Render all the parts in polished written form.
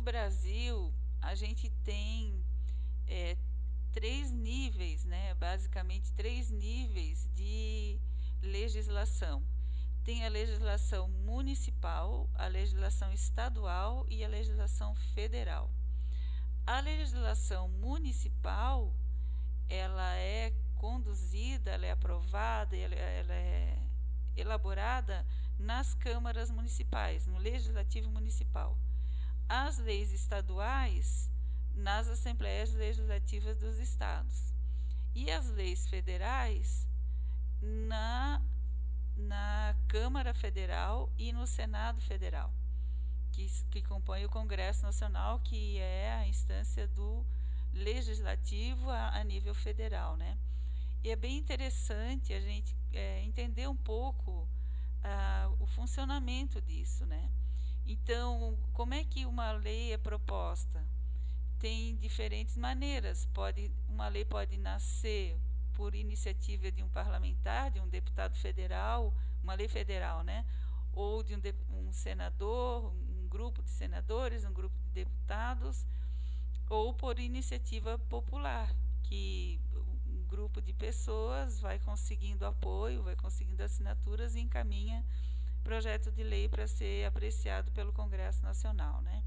Brasil, a gente tem é, três níveis, né? Basicamente três níveis de legislação. Tem a legislação municipal, a legislação estadual e a legislação federal. A legislação municipal, ela é conduzida, ela é aprovada, ela é elaborada nas câmaras municipais, no legislativo municipal. As leis estaduais, nas assembleias legislativas dos estados. E as leis federais, na Câmara Federal e no Senado Federal, que compõe o Congresso Nacional, que é a instância do legislativo a nível federal, né? E é bem interessante a gente entender um pouco o funcionamento disso, né? Então, como é que uma lei é proposta? Tem diferentes maneiras. Uma lei pode nascer por iniciativa de um parlamentar, de um deputado federal, uma lei federal, né? Ou de um senador, um grupo de senadores, um grupo de deputados, ou por iniciativa popular, que um grupo de pessoas vai conseguindo apoio, vai conseguindo assinaturas e encaminha projeto de lei para ser apreciado pelo Congresso Nacional, né?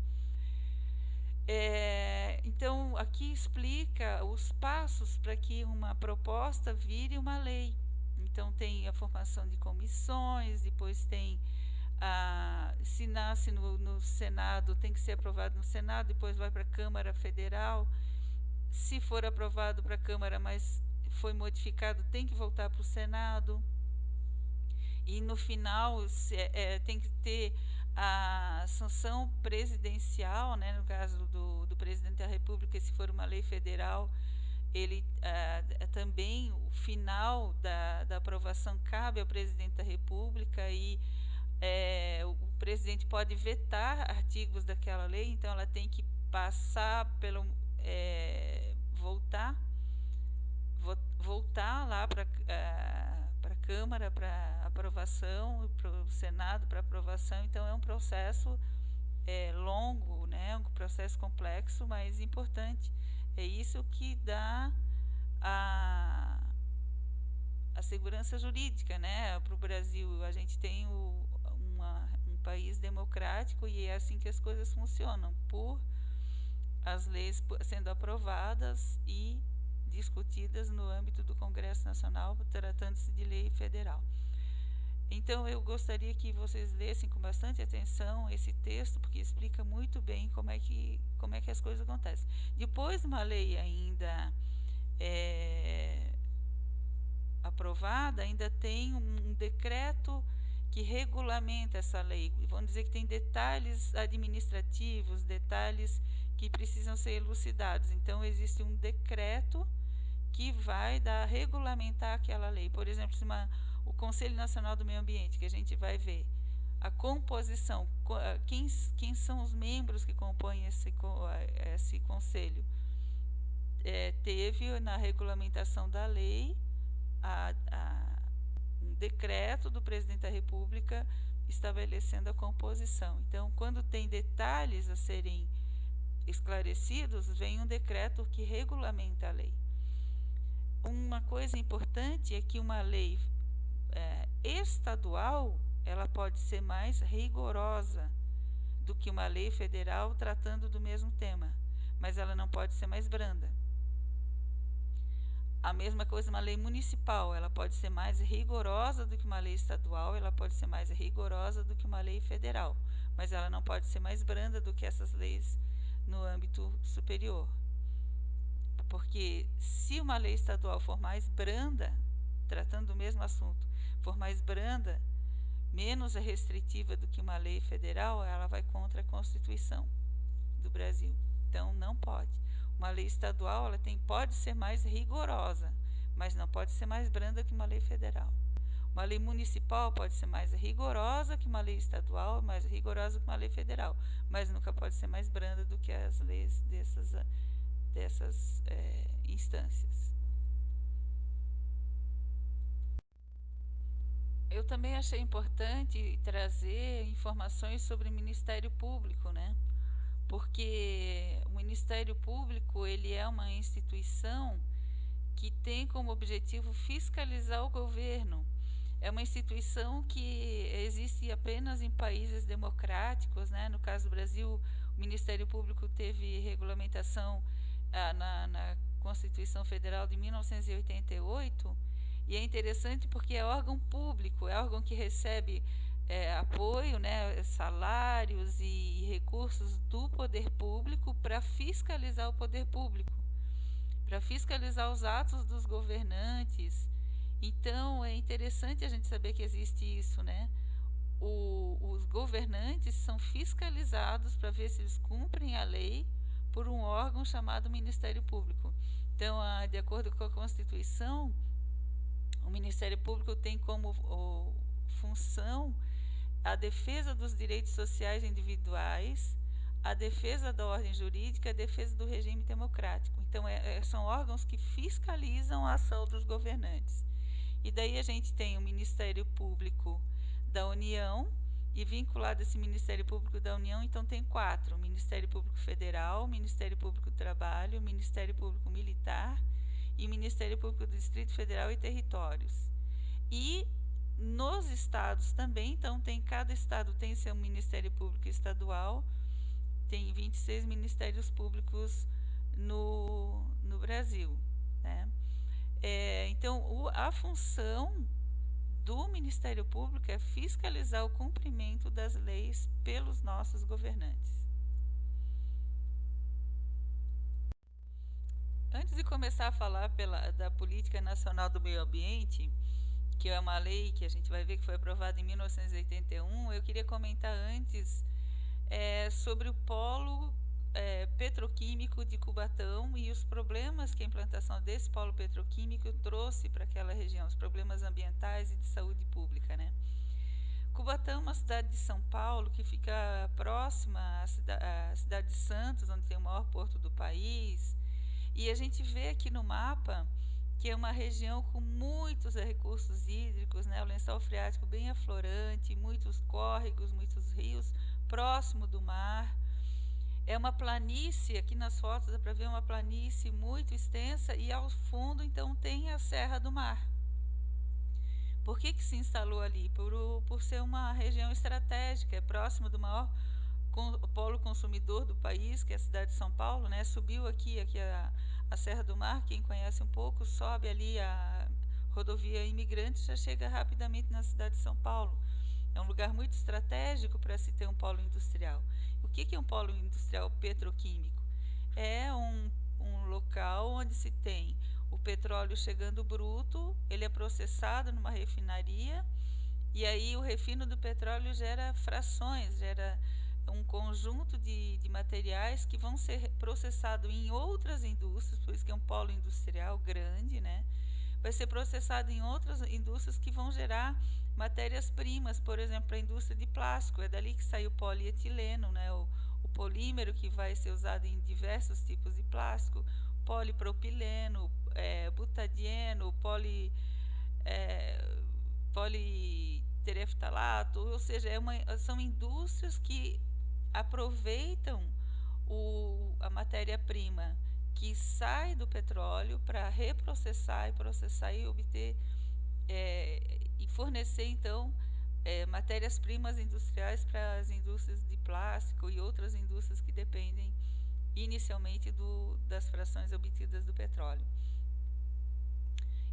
Então, aqui explica os passos para que uma proposta vire uma lei. Então, tem a formação de comissões, depois tem se nasce no Senado, tem que ser aprovado no Senado, depois vai para a Câmara Federal. Se for aprovado para a Câmara, mas foi modificado, tem que voltar para o Senado. E no final tem que ter a sanção presidencial, né, no caso do presidente da República, se for uma lei federal, ele também, o final da aprovação cabe ao presidente da República e o presidente pode vetar artigos daquela lei, então ela tem que passar pelo voltar lá para a Câmara para aprovação e para o Senado para aprovação. Então é um processo longo, né? Um processo complexo, mas importante. É isso que dá a segurança jurídica, né? Para o Brasil. A gente tem um país democrático e é assim que as coisas funcionam, por as leis sendo aprovadas e discutidas no âmbito do Congresso Nacional, tratando-se de lei federal. Então, eu gostaria que vocês lessem com bastante atenção esse texto, porque explica muito bem como é que as coisas acontecem. Depois de uma lei ainda aprovada, ainda tem um decreto que regulamenta essa lei. Vamos dizer que tem detalhes administrativos, detalhes que precisam ser elucidados. Então, existe um decreto que vai regulamentar aquela lei. Por exemplo, o Conselho Nacional do Meio Ambiente, que a gente vai ver, a composição, quem são os membros que compõem esse conselho. Teve na regulamentação da lei um decreto do presidente da República estabelecendo a composição. Então, quando tem detalhes a serem esclarecidos, vem um decreto que regulamenta a lei. Uma coisa importante é que uma lei estadual, ela pode ser mais rigorosa do que uma lei federal tratando do mesmo tema, mas ela não pode ser mais branda. A mesma coisa, uma lei municipal, ela pode ser mais rigorosa do que uma lei estadual, ela pode ser mais rigorosa do que uma lei federal, mas ela não pode ser mais branda do que essas leis no âmbito superior. Porque se uma lei estadual for mais branda, tratando do mesmo assunto, for mais branda, menos restritiva do que uma lei federal, ela vai contra a Constituição do Brasil. Então, não pode. Uma lei estadual pode ser mais rigorosa, mas não pode ser mais branda que uma lei federal. Uma lei municipal pode ser mais rigorosa que uma lei estadual, mais rigorosa que uma lei federal, mas nunca pode ser mais branda do que as leis dessas instâncias. Eu também achei importante trazer informações sobre o Ministério Público, né? porque o Ministério Público ele é uma instituição que tem como objetivo fiscalizar o governo. É uma instituição que existe apenas em países democráticos, né? No caso do Brasil, o Ministério Público teve regulamentação na Constituição Federal de 1988, e é interessante porque é órgão público, é órgão que recebe apoio, né, salários e recursos do poder público para fiscalizar o poder público, para fiscalizar os atos dos governantes. Então é interessante a gente saber que existe isso, né? Os governantes são fiscalizados para ver se eles cumprem a lei por um órgão chamado Ministério Público. Então, de acordo com a Constituição, o Ministério Público tem como função a defesa dos direitos sociais individuais, a defesa da ordem jurídica, a defesa do regime democrático. Então, são órgãos que fiscalizam a ação dos governantes. E daí a gente tem o Ministério Público da União, e vinculado a esse Ministério Público da União, então tem 4: o Ministério Público Federal, o Ministério Público do Trabalho, o Ministério Público Militar e o Ministério Público do Distrito Federal e Territórios. E nos estados também, então cada estado tem seu Ministério Público Estadual, tem 26 Ministérios Públicos no Brasil, né? Então, a função do Ministério Público é fiscalizar o cumprimento das leis pelos nossos governantes. Antes de começar a falar da Política Nacional do Meio Ambiente, que é uma lei que a gente vai ver que foi aprovada em 1981, eu queria comentar antes sobre o polo petroquímico de Cubatão e os problemas que a implantação desse polo petroquímico trouxe para aquela região, os problemas ambientais e de saúde pública, né? Cubatão é uma cidade de São Paulo que fica próxima à cidade de Santos, onde tem o maior porto do país, e a gente vê aqui no mapa que é uma região com muitos recursos hídricos, né? O lençol freático bem aflorante, muitos córregos, muitos rios, próximo do mar. É uma planície, aqui nas fotos dá para ver uma planície muito extensa, e ao fundo então tem a Serra do Mar. Por que se instalou ali? Por ser uma região estratégica, é próximo do maior polo consumidor do país, que é a cidade de São Paulo, né? Subiu aqui a Serra do Mar, quem conhece um pouco, sobe ali a rodovia Imigrante, já chega rapidamente na cidade de São Paulo. É um lugar muito estratégico para se ter um polo industrial. O que é um polo industrial petroquímico? É um local onde se tem o petróleo chegando bruto, ele é processado numa refinaria, e aí o refino do petróleo gera frações, gera um conjunto de materiais que vão ser processados em outras indústrias, por isso que é um polo industrial grande, né? Vai ser processado em outras indústrias que vão gerar matérias-primas, por exemplo, a indústria de plástico, é dali que sai o polietileno, né? O polímero que vai ser usado em diversos tipos de plástico, polipropileno, butadieno, politereftalato, ou seja, são indústrias que aproveitam a matéria-prima que sai do petróleo para reprocessar e processar e obter e fornecer então matérias-primas industriais para as indústrias de plástico e outras indústrias que dependem inicialmente das frações obtidas do petróleo.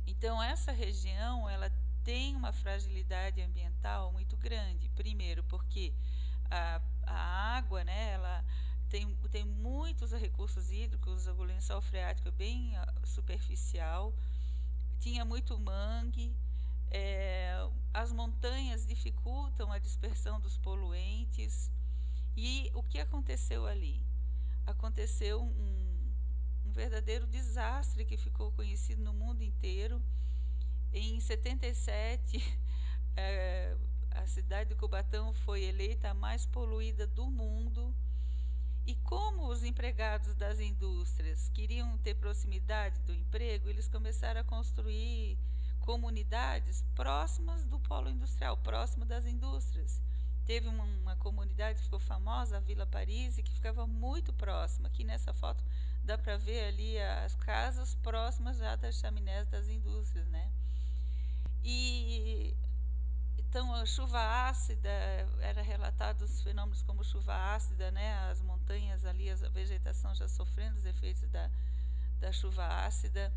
Então essa região ela tem uma fragilidade ambiental muito grande, primeiro porque a água, né, ela tem muitos recursos hídricos, o lençol freático é bem superficial, tinha muito mangue, as montanhas dificultam a dispersão dos poluentes. E o que aconteceu ali? Aconteceu um verdadeiro desastre que ficou conhecido no mundo inteiro. Em 77, a cidade de Cubatão foi eleita a mais poluída do mundo. E como os empregados das indústrias queriam ter proximidade do emprego, eles começaram a construir comunidades próximas do polo industrial, próximo das indústrias. teve uma comunidade que ficou famosa, a Vila Paris, que ficava muito próxima. Aqui nessa foto dá para ver ali as casas próximas já das chaminés das indústrias, né? E então a chuva ácida, era relatado os fenômenos como chuva ácida, né? As montanhas ali, a vegetação já sofrendo os efeitos da chuva ácida,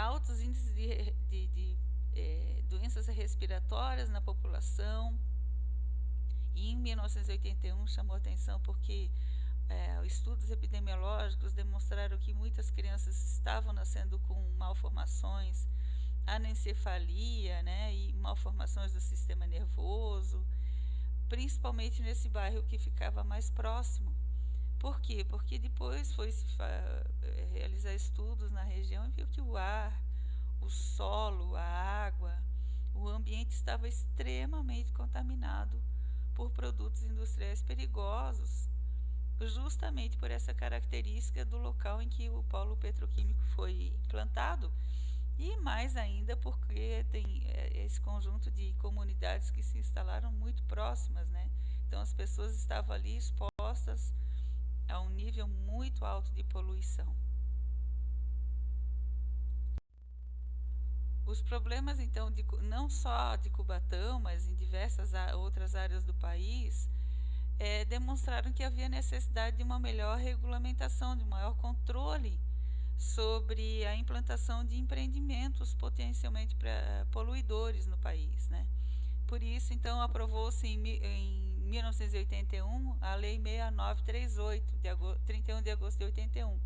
altos índices de doenças respiratórias na população. E em 1981 chamou atenção porque estudos epidemiológicos demonstraram que muitas crianças estavam nascendo com malformações, anencefalia, né, e malformações do sistema nervoso, principalmente nesse bairro que ficava mais próximo. Por quê? Porque depois foi-se realizar estudos na região e viu que o ar, o solo, a água, o ambiente estava extremamente contaminado por produtos industriais perigosos, justamente por essa característica do local em que o polo petroquímico foi implantado, e mais ainda porque tem esse conjunto de comunidades que se instalaram muito próximas, né? Então as pessoas estavam ali expostas a um nível muito alto de poluição. Os problemas, então, não só de Cubatão, mas em diversas outras áreas do país, demonstraram que havia necessidade de uma melhor regulamentação, de um maior controle sobre a implantação de empreendimentos potencialmente poluidores no país, né? Por isso, então, aprovou-se em 1981 a Lei 6938, de 31 de agosto de 81,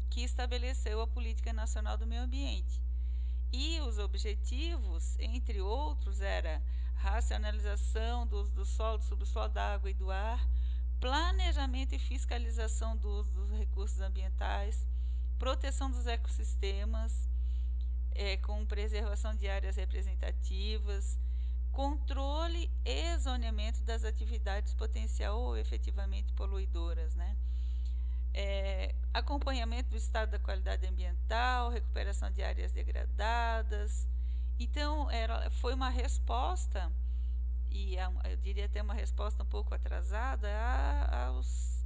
que estabeleceu a Política Nacional do Meio Ambiente. E os objetivos, entre outros, era racionalização do uso do solo, do subsolo, da água e do ar, planejamento e fiscalização do uso dos recursos ambientais, proteção dos ecossistemas, com preservação de áreas representativas, controle e zoneamento das atividades potencial ou efetivamente poluidoras, né? Acompanhamento do estado da qualidade ambiental, recuperação de áreas degradadas. Então, foi uma resposta, e eu diria até uma resposta um pouco atrasada,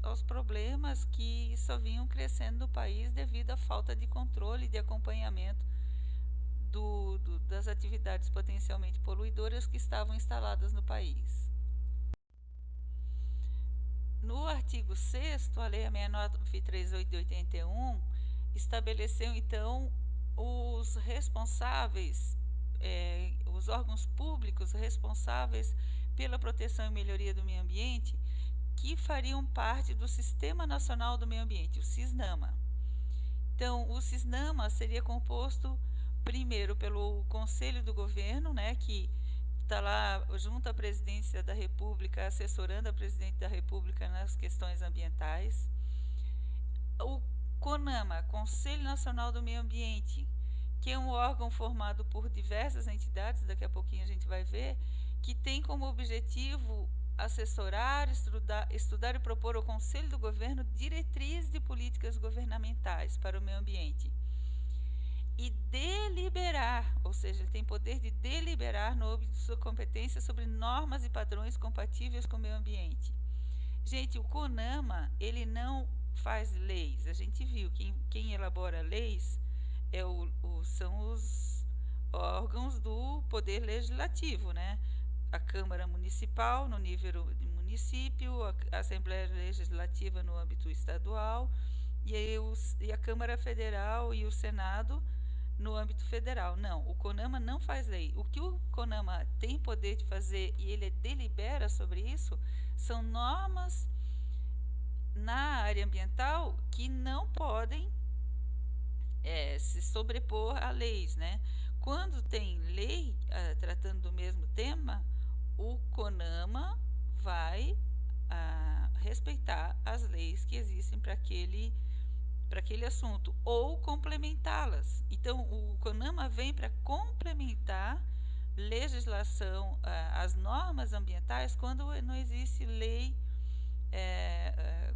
aos problemas que só vinham crescendo no país devido à falta de controle e de acompanhamento das atividades potencialmente poluidoras que estavam instaladas no país. No artigo 6º, a Lei 6938 de 81 estabeleceu, então, os responsáveis, os órgãos públicos responsáveis pela proteção e melhoria do meio ambiente, que fariam parte do Sistema Nacional do Meio Ambiente, o SISNAMA. Então, o SISNAMA seria composto, primeiro, pelo Conselho do Governo, né, que está lá junto à Presidência da República, assessorando a Presidente da República nas questões ambientais. O CONAMA, Conselho Nacional do Meio Ambiente, que é um órgão formado por diversas entidades, daqui a pouquinho a gente vai ver, que tem como objetivo assessorar, estudar e propor ao Conselho do Governo diretrizes de políticas governamentais para o meio ambiente. E deliberar, ou seja, ele tem poder de deliberar no âmbito de sua competência sobre normas e padrões compatíveis com o meio ambiente. Gente, o CONAMA, ele não faz leis. A gente viu que quem elabora leis são os órgãos do poder legislativo, né? A Câmara Municipal, no nível de município, a Assembleia Legislativa no âmbito estadual, e a Câmara Federal e o Senado no âmbito federal. Não, o CONAMA não faz lei. O que o CONAMA tem poder de fazer e ele delibera sobre isso são normas na área ambiental que não podem se sobrepor a leis, né? Quando tem lei tratando do mesmo tema, o CONAMA vai respeitar as leis que existem para aquele assunto ou complementá-las. Então, o CONAMA vem para complementar legislação, as normas ambientais, quando não existe lei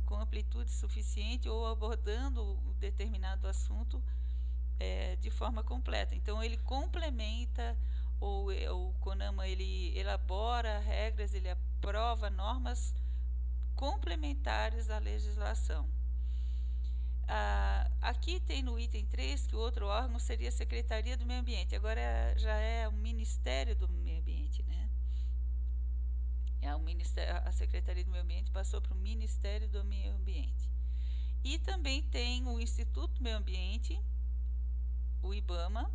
com amplitude suficiente ou abordando um determinado assunto de forma completa. Então, ele complementa, ou o CONAMA ele elabora regras, ele aprova normas complementares à legislação. Aqui tem no item 3 que o outro órgão seria a Secretaria do Meio Ambiente, agora já é o Ministério do Meio Ambiente, né? A Secretaria do Meio Ambiente passou para o Ministério do Meio Ambiente. E também tem o Instituto do Meio Ambiente, o IBAMA,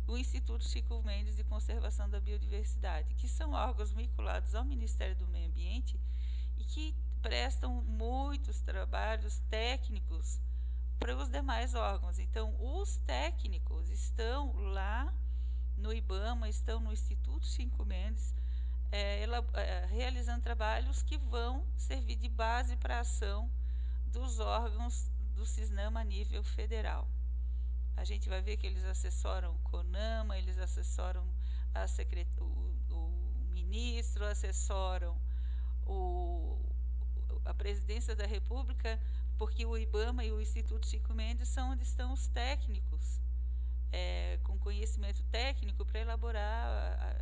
o Instituto Chico Mendes de Conservação da Biodiversidade, que são órgãos vinculados ao Ministério do Meio Ambiente e que prestam muitos trabalhos técnicos para os demais órgãos. Então, os técnicos estão lá no IBAMA, estão no Instituto Chico Mendes, realizando trabalhos que vão servir de base para a ação dos órgãos do CISNAMA a nível federal. A gente vai ver que eles assessoram o CONAMA, eles assessoram o ministro, assessoram a presidência da República, porque o IBAMA e o Instituto Chico Mendes são onde estão os técnicos, com conhecimento técnico para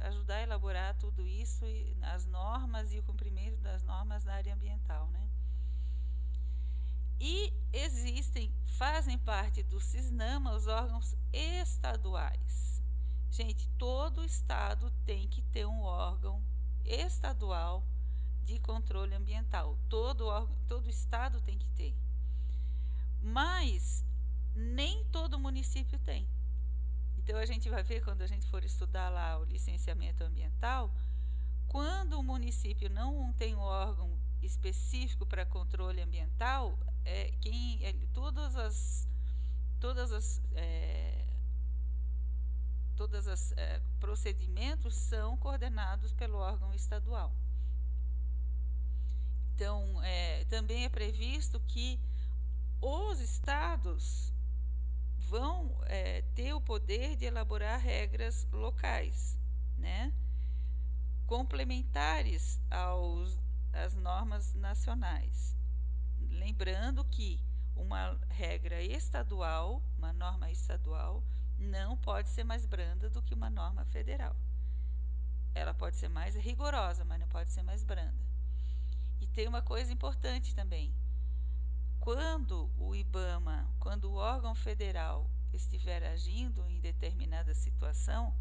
ajudar a elaborar tudo isso, as normas e o cumprimento das normas na área ambiental, né? E fazem parte do CISNAMA os órgãos estaduais. Gente, todo estado tem que ter um órgão estadual de controle ambiental. Todo estado tem que ter. Mas nem todo município tem. Então a gente vai ver, quando a gente for estudar lá o licenciamento ambiental, quando o município não tem um órgão específico para controle ambiental, todos os procedimentos são coordenados pelo órgão estadual. Então, também é previsto que os estados vão ter o poder de elaborar regras locais, né, complementares às normas nacionais. Lembrando que uma regra estadual, uma norma estadual, não pode ser mais branda do que uma norma federal. Ela pode ser mais rigorosa, mas não pode ser mais branda. E tem uma coisa importante também. Quando o órgão federal estiver agindo em determinada situação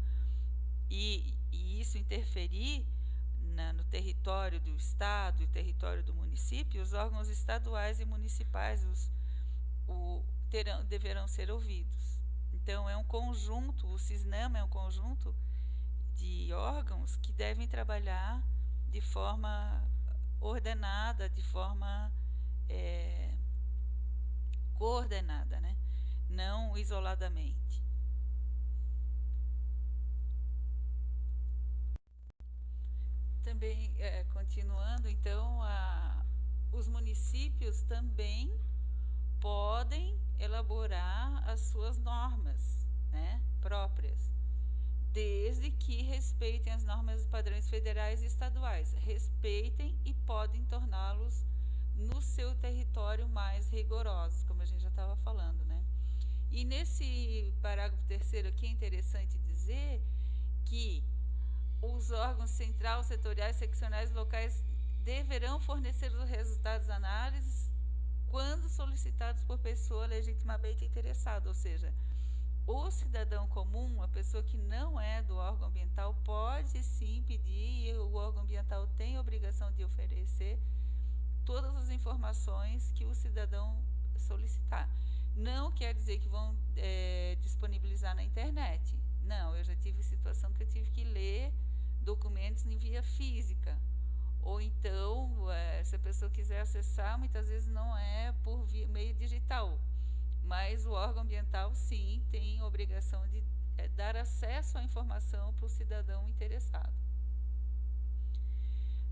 e isso interferir no território do estado e território do município, os órgãos estaduais e municipais deverão ser ouvidos. Então, é um conjunto, o CISNAMA é um conjunto de órgãos que devem trabalhar de forma ordenada, de forma coordenada, né? Não isoladamente. Também, continuando, então, os municípios também podem elaborar as suas normas, né, próprias, desde que respeitem as normas dos padrões federais e estaduais. Respeitem e podem torná-los no seu território mais rigorosos, como a gente já estava falando, né? E nesse parágrafo 3º aqui é interessante dizer que os órgãos central, setoriais, seccionais e locais deverão fornecer os resultados da análise quando solicitados por pessoa legitimamente interessada, ou seja, o cidadão comum, a pessoa que não é do órgão ambiental, pode sim pedir, e o órgão ambiental tem a obrigação de oferecer todas as informações que o cidadão solicitar. Não quer dizer que vão disponibilizar na internet. Não, eu já tive situação que eu tive que ler documentos em via física. Ou então, se a pessoa quiser acessar, muitas vezes não é por meio digital. Mas o órgão ambiental, sim, tem a obrigação de dar acesso à informação para o cidadão interessado.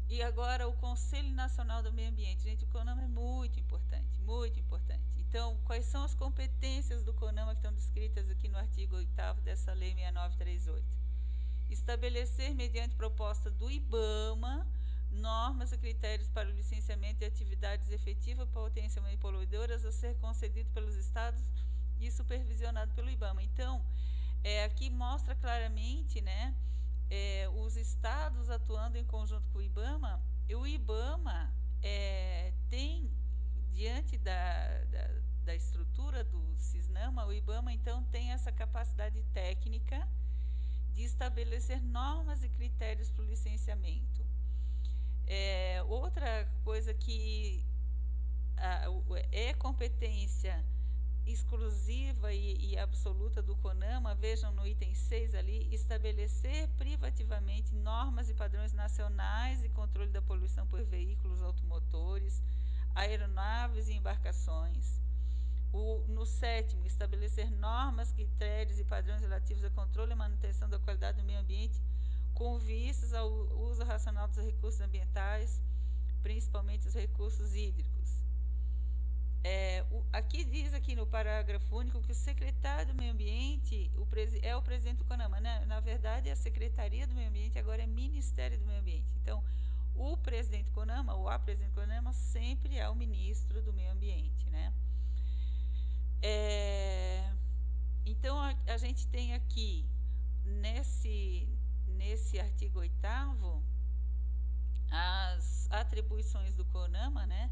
E agora o Conselho Nacional do Meio Ambiente. Gente, o CONAMA é muito importante, muito importante. Então, quais são as competências do CONAMA que estão descritas aqui no artigo 8º dessa Lei 6938? Estabelecer, mediante proposta do IBAMA, normas e critérios para o licenciamento de atividades efetivas para potências manipuladoras a ser concedido pelos estados e supervisionado pelo IBAMA. Então, aqui mostra claramente, né, os estados atuando em conjunto com o IBAMA o IBAMA tem, diante da estrutura do CISNAMA, o IBAMA então tem essa capacidade técnica de estabelecer normas e critérios para o licenciamento. Outra coisa que é competência exclusiva e absoluta do CONAMA, vejam no item 6 ali, estabelecer privativamente normas e padrões nacionais de controle da poluição por veículos automotores, aeronaves e embarcações. No 7º, estabelecer normas, critérios e padrões relativos ao controle e manutenção da qualidade do meio ambiente com vistas ao uso racional dos recursos ambientais, principalmente os recursos hídricos. Aqui diz aqui no parágrafo único que o secretário do meio ambiente é o presidente do CONAMA, né? Na verdade, a Secretaria do Meio Ambiente agora é Ministério do Meio Ambiente. Então, o presidente do CONAMA, ou a presidente do CONAMA, sempre é o ministro do Meio Ambiente, né? Então, a gente tem aqui, nesse artigo 8º, as atribuições do CONAMA, né?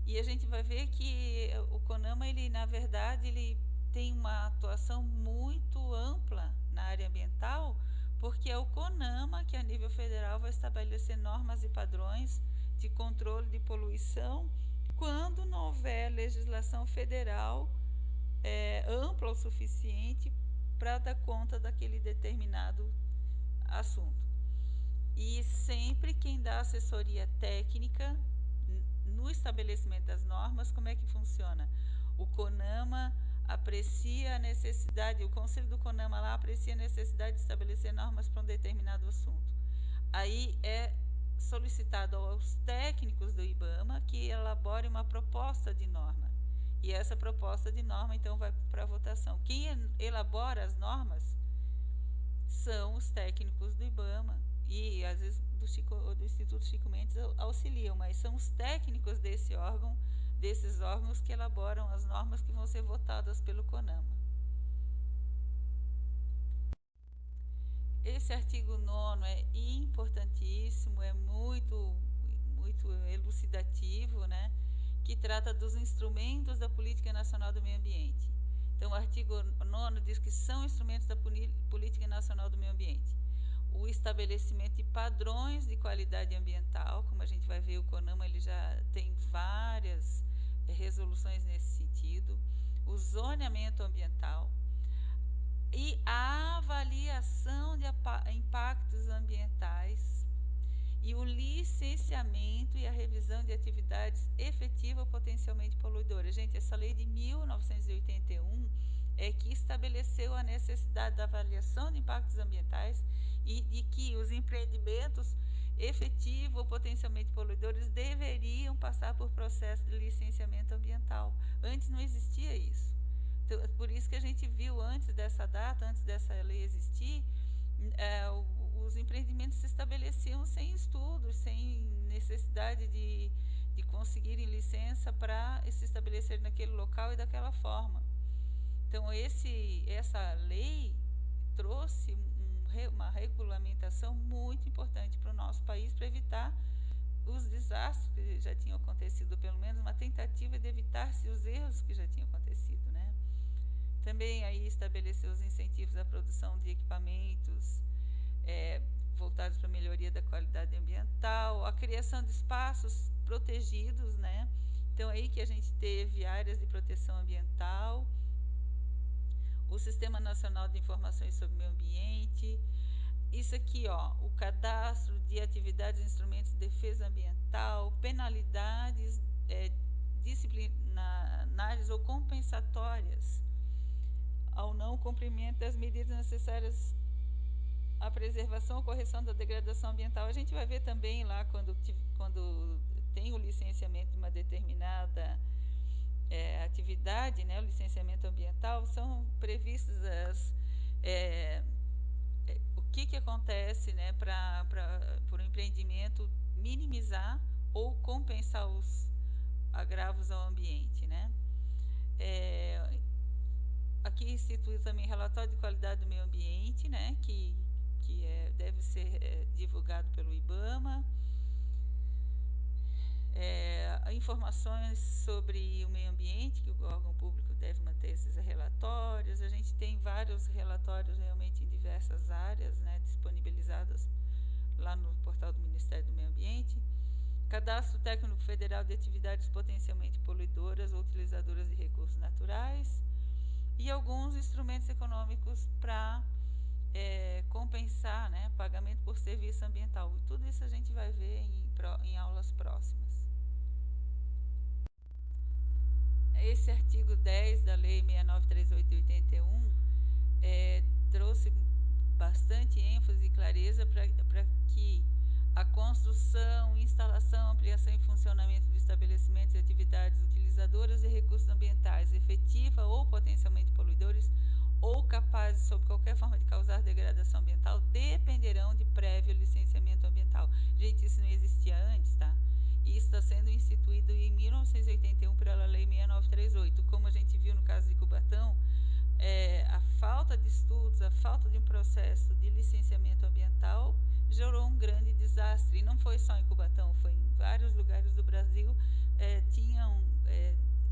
E a gente vai ver que o CONAMA, ele, na verdade, ele tem uma atuação muito ampla na área ambiental, porque é o CONAMA que, a nível federal, vai estabelecer normas e padrões de controle de poluição quando não houver legislação federal ampla o suficiente para dar conta daquele determinado assunto. E sempre quem dá assessoria técnica no estabelecimento das normas, como é que funciona? O CONAMA aprecia a necessidade, o Conselho do CONAMA lá aprecia a necessidade de estabelecer normas para um determinado assunto. Aí é solicitado aos técnicos do IBAMA que elaborem uma proposta de norma. E essa proposta de norma, então, vai para a votação. Quem elabora as normas são os técnicos do IBAMA. E, às vezes, do Instituto Chico Mendes auxiliam, mas são os técnicos desses órgãos que elaboram as normas que vão ser votadas pelo CONAMA. Esse artigo 9º é importantíssimo, é muito elucidativo, né? Que trata dos instrumentos da Política Nacional do Meio Ambiente. Então, o artigo 9º diz que são instrumentos da Política Nacional do Meio Ambiente o estabelecimento de padrões de qualidade ambiental, como a gente vai ver, o CONAMA ele já tem várias resoluções nesse sentido, o zoneamento ambiental e a avaliação de impactos ambientais e o licenciamento e a revisão de atividades efetivas ou potencialmente poluidoras. Gente, essa lei de 1981 é que estabeleceu a necessidade da avaliação de impactos ambientais e de que os empreendimentos efetivos ou potencialmente poluidores deveriam passar por processo de licenciamento ambiental. Antes não existia isso. Então, por isso que a gente viu antes dessa data, antes dessa lei existir, os empreendimentos se estabeleciam sem estudos, sem necessidade de conseguirem licença para se estabelecer naquele local e daquela forma. Então, essa lei trouxe uma regulamentação muito importante para o nosso país, para evitar os desastres que já tinham acontecido, pelo menos uma tentativa de evitar-se os erros que já tinham acontecido, né? Também aí estabeleceu os incentivos à produção de equipamentos voltados para a melhoria da qualidade ambiental, a criação de espaços protegidos, né? Então, aí que a gente teve áreas de proteção ambiental, o Sistema Nacional de Informações sobre o Meio Ambiente, isso aqui, ó, o cadastro de atividades e instrumentos de defesa ambiental, penalidades disciplinares ou compensatórias ao não cumprimento das medidas necessárias à preservação ou correção da degradação ambiental. A gente vai ver também lá quando tem o licenciamento de uma determinada atividade, né, o licenciamento ambiental, são previstas o que acontece, né, para o empreendimento minimizar ou compensar os agravos ao ambiente, né? Aqui institui também relatório de qualidade do meio ambiente, né, que deve ser divulgado pelo IBAMA. Informações sobre o meio ambiente, que o órgão público deve manter esses relatórios. A gente tem vários relatórios realmente em diversas áreas, né, disponibilizados lá no portal do Ministério do Meio Ambiente. Cadastro técnico federal de atividades potencialmente poluidoras ou utilizadoras de recursos naturais. E alguns instrumentos econômicos para compensar, né, pagamento por serviço ambiental. E tudo isso a gente vai ver em aulas próximas. Esse artigo 10 da Lei 6938 de 81 trouxe bastante ênfase e clareza para que a construção, instalação, ampliação e funcionamento de estabelecimentos e atividades utilizadoras de recursos ambientais efetiva ou potencialmente poluidores ou capazes, sob qualquer forma de causar degradação ambiental, dependerão de prévio licenciamento ambiental. Gente, isso não existia antes, tá? E isso está sendo instituído em 1981 pela Lei 6938. Como a gente viu no caso de Cubatão, a falta de estudos, a falta de um processo de licenciamento ambiental gerou um grande desastre. E não foi só em Cubatão, foi em vários lugares do Brasil, tinham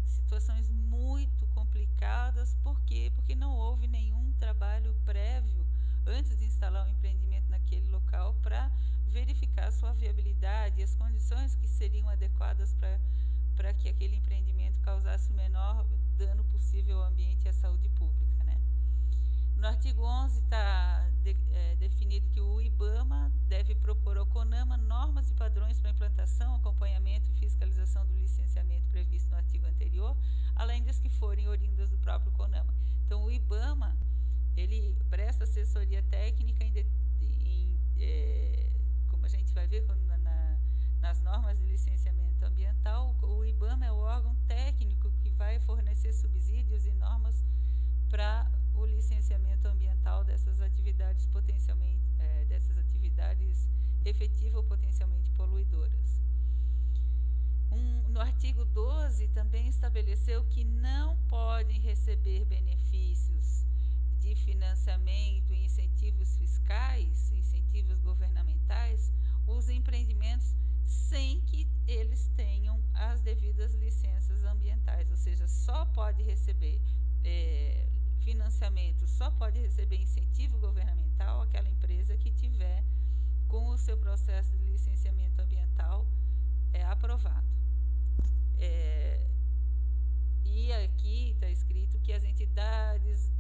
situações muito complicadas. Por quê? Porque não houve nenhum trabalho prévio antes de instalar o empreendimento naquele local para verificar a sua viabilidade e as condições que seriam adequadas para que aquele empreendimento causasse o menor dano possível ao ambiente e à saúde pública, né? No artigo 11 está definido que o IBAMA deve propor ao CONAMA normas e padrões para implantação, acompanhamento e fiscalização do licenciamento previsto no artigo anterior, além das que forem oriundas do próprio CONAMA. Então, o IBAMA, ele presta assessoria técnica como a gente vai ver nas normas de licenciamento ambiental. O IBAMA é o órgão técnico que vai fornecer subsídios e normas para o licenciamento ambiental dessas atividades efetivas ou potencialmente poluidoras. No artigo 12 também estabeleceu que não podem receber benefícios de financiamento e incentivos fiscais, incentivos governamentais, os empreendimentos sem que eles tenham as devidas licenças ambientais, ou seja, só pode receber financiamento, só pode receber incentivo governamental aquela empresa que tiver com o seu processo de licenciamento ambiental aprovado. E aqui está escrito que as entidades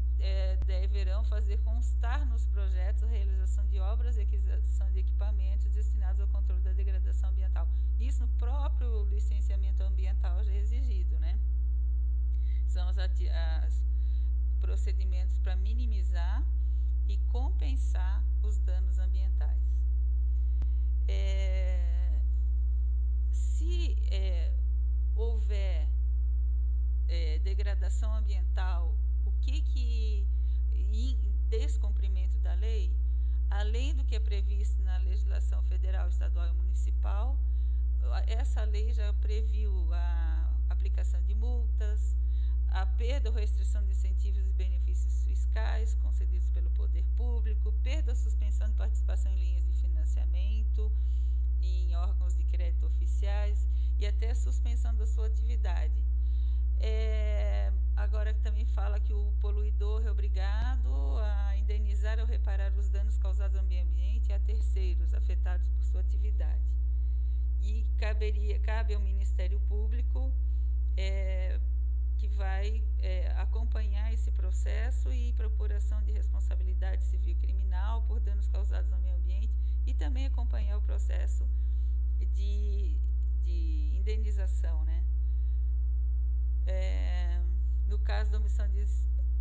deverão fazer constar nos projetos a realização de obras e aquisição de equipamentos destinados ao controle da degradação ambiental. Isso no próprio licenciamento ambiental já é exigido, né? São os procedimentos para minimizar e compensar os danos ambientais. Se houver degradação ambiental, em descumprimento da lei, além do que é previsto na legislação federal, estadual e municipal, essa lei já previu a aplicação de multas, a perda ou restrição de incentivos e benefícios fiscais concedidos pelo poder público, perda ou suspensão de participação em linhas de financiamento, em órgãos de crédito oficiais e até a suspensão da sua atividade. Agora também fala que o poluidor é obrigado a indenizar ou reparar os danos causados ao meio ambiente e a terceiros afetados por sua atividade. E cabe ao Ministério Público que vai acompanhar esse processo e propor ação de responsabilidade civil e criminal por danos causados ao meio ambiente e também acompanhar o processo de indenização, né? No caso da omissão de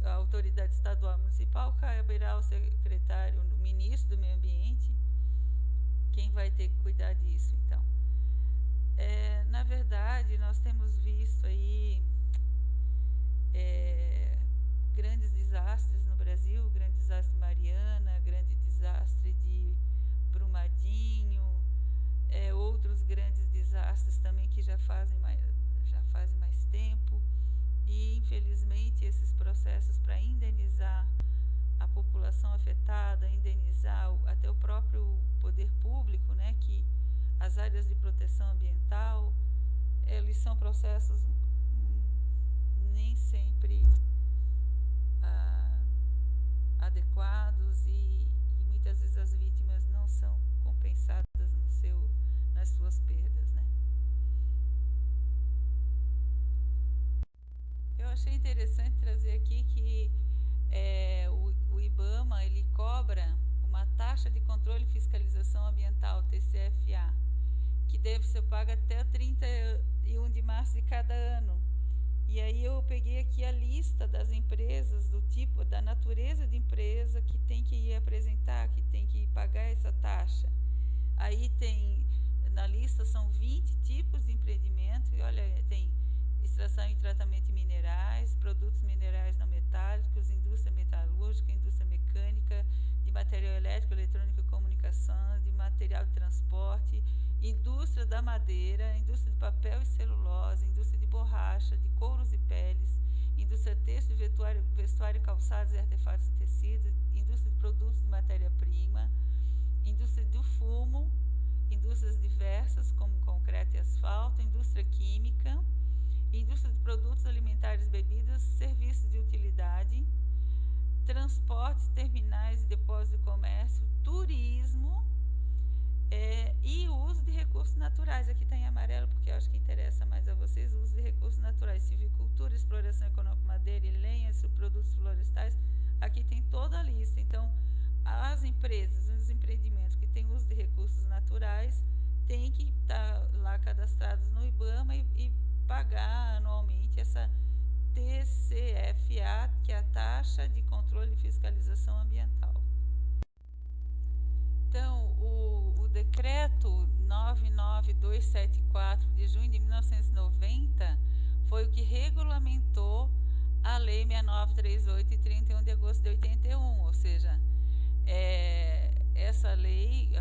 autoridade estadual e municipal, caberá ao secretário, o ministro do Meio Ambiente, quem vai ter que cuidar disso, então. Na verdade, nós temos visto aí grandes desastres no Brasil, grande desastre de Mariana, grande desastre de Brumadinho, outros grandes desastres também que já fazem mais tempo. E, infelizmente, esses processos para indenizar a população afetada, indenizar até o próprio poder público, né, que as áreas de proteção ambiental, eles são processos nem sempre adequados e muitas vezes as vítimas não são compensadas nas suas perdas, né? Eu achei interessante trazer aqui que o IBAMA ele cobra uma taxa de controle e fiscalização ambiental, TCFA, que deve ser paga até 31 de março de cada ano. E aí eu peguei aqui a lista das empresas, do tipo, da natureza de empresa que tem que apresentar, que tem que pagar essa taxa. Aí tem, na lista são 20 tipos de empreendimento, e olha, tem extração e tratamento de minerais, produtos minerais não metálicos, indústria metalúrgica, indústria mecânica, de material elétrico, eletrônica e comunicação, de material de transporte, indústria da madeira, indústria de papel e celulose, indústria de borracha, de couros e peles, indústria têxtil, vestuário, calçados e artefatos de tecidos, indústria de produtos de matéria-prima, indústria do fumo, indústrias diversas como concreto e asfalto, indústria química, indústria de produtos alimentares, bebidas, serviços de utilidade, transportes, terminais e depósitos de comércio, turismo e o uso de recursos naturais. Aqui está em amarelo porque eu acho que interessa mais a vocês o uso de recursos naturais, silvicultura, exploração econômica, madeira e lenha, produtos florestais. Aqui tem toda a lista. Então, as empresas, os empreendimentos que têm uso de recursos naturais têm que estar lá cadastrados no IBAMA e pagar anualmente essa TCFA, que é a taxa de controle e fiscalização ambiental. Então, o decreto 99274 de junho de 1990 foi o que regulamentou a lei 6938 de 31 de agosto de 81, ou seja, essa lei,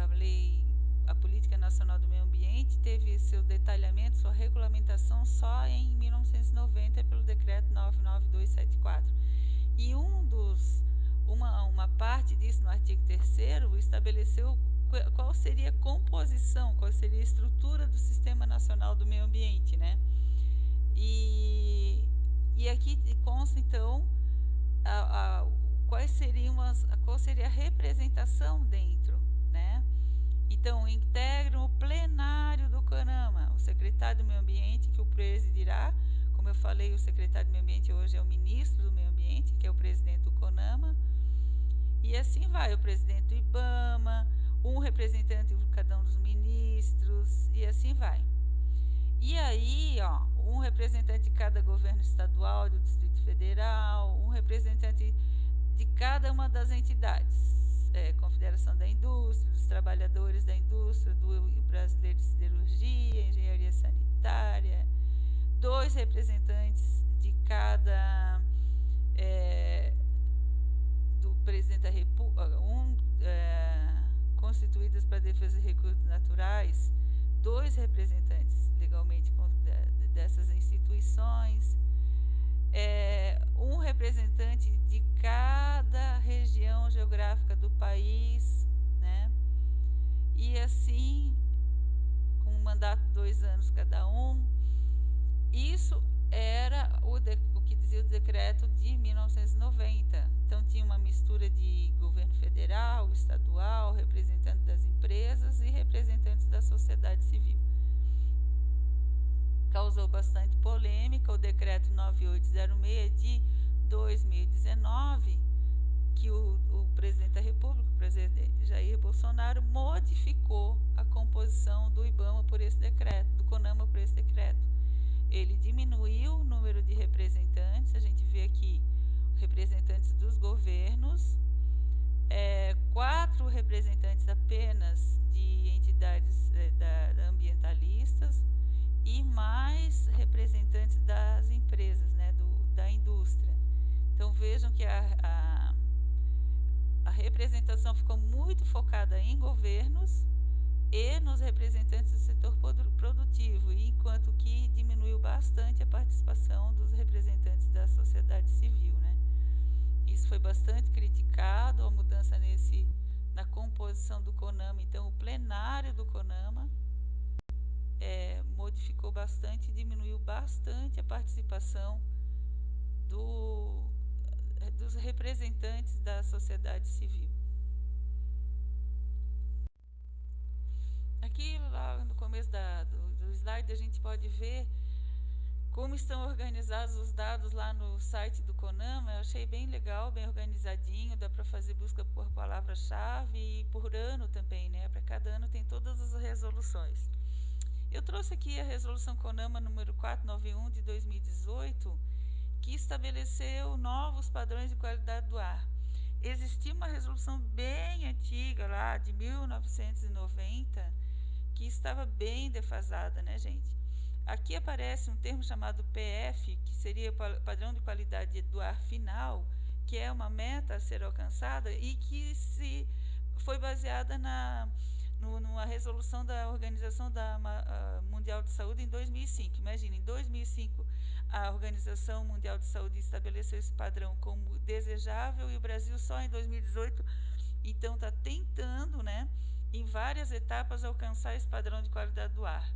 a Política Nacional do Meio Ambiente, teve seu detalhamento, sua regulamentação só em 1990 pelo decreto 99274. E uma parte disso, no artigo 3º, estabeleceu qual seria a composição, qual seria a estrutura do Sistema Nacional do Meio Ambiente, né? E aqui consta, então, qual seria a representação dentro, né? Então, integram o plenário do CONAMA, o secretário do Meio Ambiente, que o presidirá. Como eu falei, o secretário do Meio Ambiente hoje é o ministro do Meio Ambiente, que é o presidente do CONAMA. E assim vai, o presidente do IBAMA, um representante de cada um dos ministros, e assim vai. E aí, um representante de cada governo estadual, do Distrito Federal, um representante de cada uma das entidades, Confederação da Indústria, dos Trabalhadores da Indústria, do Brasileiro de Siderurgia, Engenharia Sanitária, 2 representantes de cada do presidente da República, constituídas para a defesa de recursos naturais, 2 representantes legalmente dessas instituições, um representante de cada região geográfica do país, né? E assim, com um mandato de 2 anos cada um. Isso era o que dizia o decreto de 1990. Então, tinha uma mistura de governo federal, estadual, representantes das empresas e representantes da sociedade civil. Causou bastante polêmica o decreto 9806 de 2019, que o presidente da República, o presidente Jair Bolsonaro, modificou a composição do IBAMA por esse decreto, do CONAMA por esse decreto. Ele diminuiu o número de representantes, a gente vê aqui representantes dos governos, 4 representantes apenas de entidades ambientalistas e mais representantes das empresas, né, da indústria. Então vejam que a representação ficou muito focada em governos e nos representantes do setor produtivo, enquanto que diminuiu bastante a participação dos representantes da sociedade civil, né? Isso foi bastante criticado, a mudança na composição do CONAMA. Então, o plenário do CONAMA modificou bastante, diminuiu bastante a participação dos representantes da sociedade civil. Aqui, lá no começo do slide, a gente pode ver como estão organizados os dados lá no site do CONAMA. Eu achei bem legal, bem organizadinho, dá para fazer busca por palavra-chave e por ano também, né? Para cada ano tem todas as resoluções. Eu trouxe aqui a resolução CONAMA número 491 de 2018, que estabeleceu novos padrões de qualidade do ar. Existia uma resolução bem antiga lá, de 1990, que estava bem defasada, né, gente? Aqui aparece um termo chamado PF, que seria padrão de qualidade do ar final, que é uma meta a ser alcançada e que foi baseada numa resolução da Organização Mundial de Saúde em 2005. Imagina, em 2005 a Organização Mundial de Saúde estabeleceu esse padrão como desejável e o Brasil só em 2018, então está tentando, né, em várias etapas alcançar esse padrão de qualidade do ar.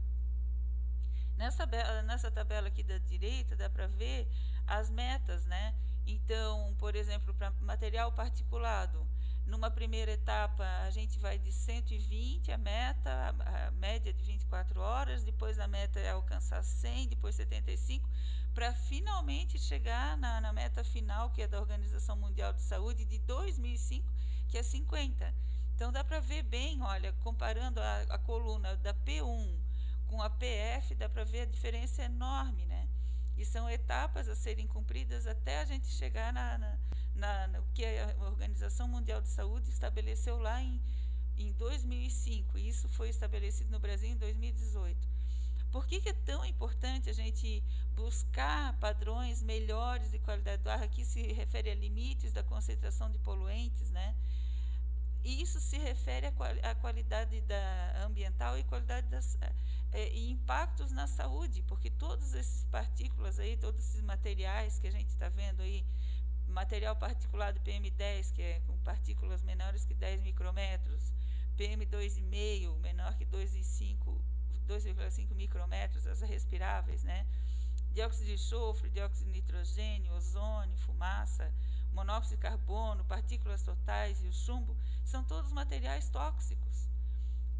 Nessa tabela aqui da direita dá para ver as metas, né? Então, por exemplo, para material particulado, numa primeira etapa a gente vai de 120 a meta, a média de 24 horas, depois a meta é alcançar 100, depois 75, para finalmente chegar na meta final, que é da Organização Mundial de Saúde, de 2005, que é 50. Então dá para ver bem, olha, comparando a coluna da P1 com a PF, dá para ver a diferença enorme, né? E são etapas a serem cumpridas até a gente chegar no que a Organização Mundial de Saúde estabeleceu lá em 2005. E isso foi estabelecido no Brasil em 2018. Por que é tão importante a gente buscar padrões melhores de qualidade do ar? Aqui se refere a limites da concentração de poluentes, né? E isso se refere à qualidade ambiental e qualidade e impactos na saúde, porque todas essas partículas aí, todos esses materiais que a gente está vendo aí, material particulado PM10, que é com partículas menores que 10 micrômetros, PM2,5 menor que 2,5 micrômetros, as respiráveis, né? Dióxido de enxofre, dióxido de nitrogênio, ozônio, fumaça, monóxido de carbono, partículas totais e o chumbo, são todos materiais tóxicos,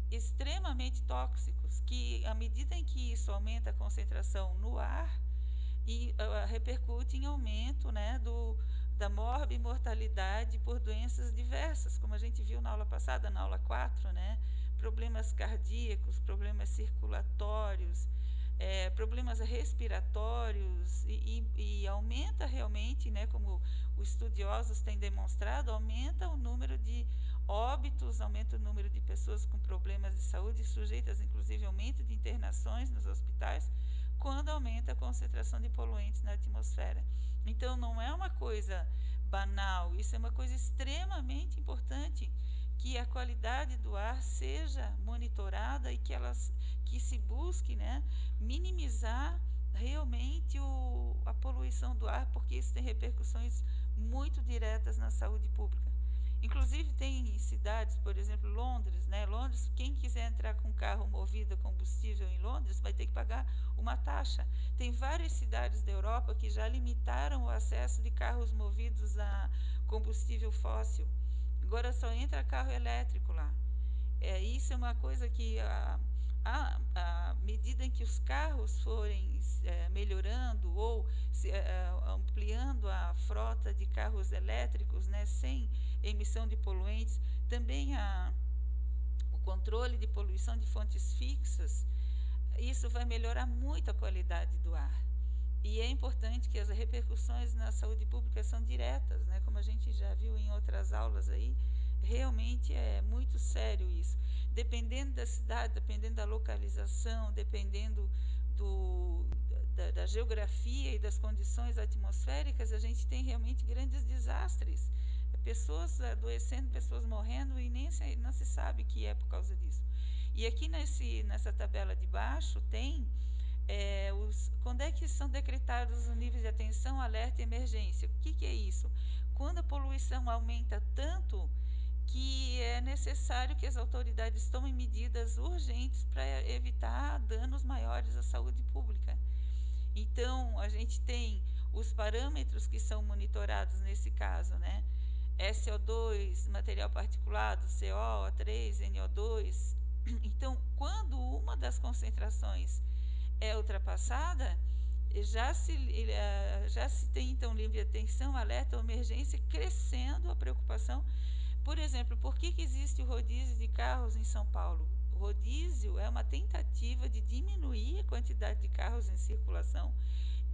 extremamente tóxicos, que à medida em que isso aumenta a concentração no ar, repercute em aumento, né, da morbimortalidade por doenças diversas, como a gente viu na aula passada, na aula 4, né, problemas cardíacos, problemas circulatórios, problemas respiratórios e aumenta realmente, né, como os estudiosos têm demonstrado, aumenta o número de óbitos, aumenta o número de pessoas com problemas de saúde, sujeitas inclusive a aumento de internações nos hospitais, quando aumenta a concentração de poluentes na atmosfera. Então não é uma coisa banal, isso é uma coisa extremamente importante, que a qualidade do ar seja monitorada e que se busque, né, minimizar realmente a poluição do ar, porque isso tem repercussões muito diretas na saúde pública. Inclusive tem cidades, por exemplo, Londres, né? Londres, quem quiser entrar com carro movido a combustível em Londres vai ter que pagar uma taxa. Tem várias cidades da Europa que já limitaram o acesso de carros movidos a combustível fóssil. Agora só entra carro elétrico lá. Isso é uma coisa que à medida em que os carros forem melhorando ou ampliando a frota de carros elétricos, né, sem emissão de poluentes, também o controle de poluição de fontes fixas, isso vai melhorar muito a qualidade do ar. E é importante que as repercussões na saúde pública são diretas, né, como a gente já viu em outras aulas aí, realmente é muito sério isso. Dependendo da cidade, dependendo da localização, dependendo da geografia e das condições atmosféricas, a gente tem realmente grandes desastres. Pessoas adoecendo, pessoas morrendo e não se sabe que é por causa disso. E aqui nessa tabela de baixo tem quando é que são decretados os níveis de atenção, alerta e emergência. O que é isso? Quando a poluição aumenta tanto que é necessário que as autoridades tomem medidas urgentes para evitar danos maiores à saúde pública. Então, a gente tem os parâmetros que são monitorados nesse caso, né? SO2, material particulado, CO, O3, NO2. Então, quando uma das concentrações é ultrapassada, já se tem então livre atenção, alerta ou emergência, crescendo a preocupação. Por exemplo, por que existe o rodízio de carros em São Paulo? O rodízio é uma tentativa de diminuir a quantidade de carros em circulação,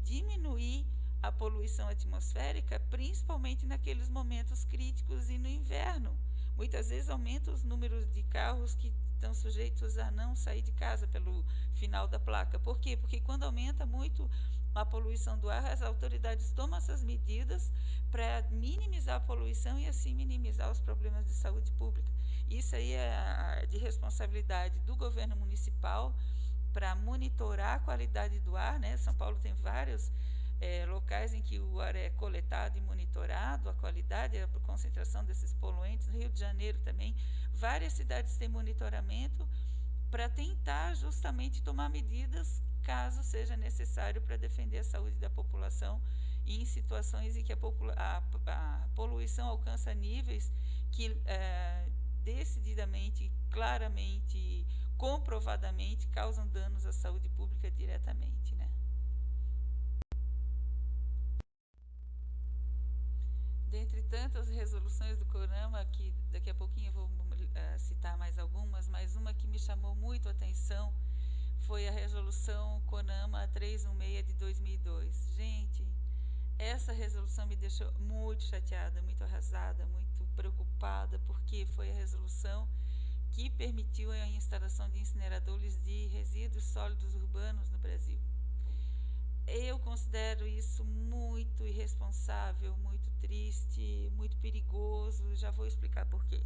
diminuir a poluição atmosférica, principalmente naqueles momentos críticos e no inverno. Muitas vezes aumenta os números de carros que estão sujeitos a não sair de casa pelo final da placa. Por quê? Porque quando aumenta muito a poluição do ar, as autoridades tomam essas medidas para minimizar a poluição e assim minimizar os problemas de saúde pública. Isso aí é de responsabilidade do governo municipal para monitorar a qualidade do ar, né? São Paulo tem vários locais em que o ar é coletado e monitorado, a qualidade, a concentração desses poluentes. No Rio de Janeiro também, várias cidades têm monitoramento para tentar justamente tomar medidas caso seja necessário para defender a saúde da população em situações em que a poluição alcança níveis que decididamente, claramente, comprovadamente causam danos à saúde pública diretamente, né? Dentre tantas resoluções do CONAMA, que daqui a pouquinho eu vou citar mais algumas, mas uma que me chamou muito a atenção foi a resolução CONAMA 316 de 2002. Gente, essa resolução me deixou muito chateada, muito arrasada, muito preocupada, porque foi a resolução que permitiu a instalação de incineradores de resíduos sólidos urbanos no Brasil. Eu considero isso muito irresponsável, muito triste, muito perigoso. Já vou explicar por quê.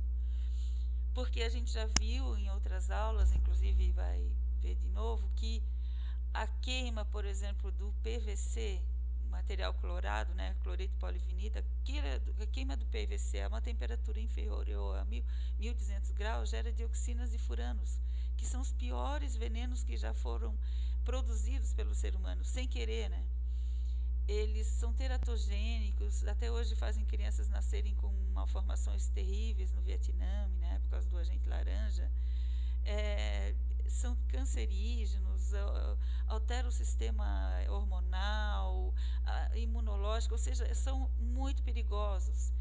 Porque a gente já viu em outras aulas, inclusive vai ver de novo, que a queima, por exemplo, do PVC, material clorado, né, cloreto polivinil, a queima do PVC a uma temperatura inferior a 1.200 graus gera dioxinas e furanos, que são os piores venenos que já foram produzidos pelo ser humano, sem querer, né? Eles são teratogênicos, até hoje fazem crianças nascerem com malformações terríveis no Vietnã, né, por causa do agente laranja. São cancerígenos, alteram o sistema hormonal, imunológico, ou seja, são muito perigosos.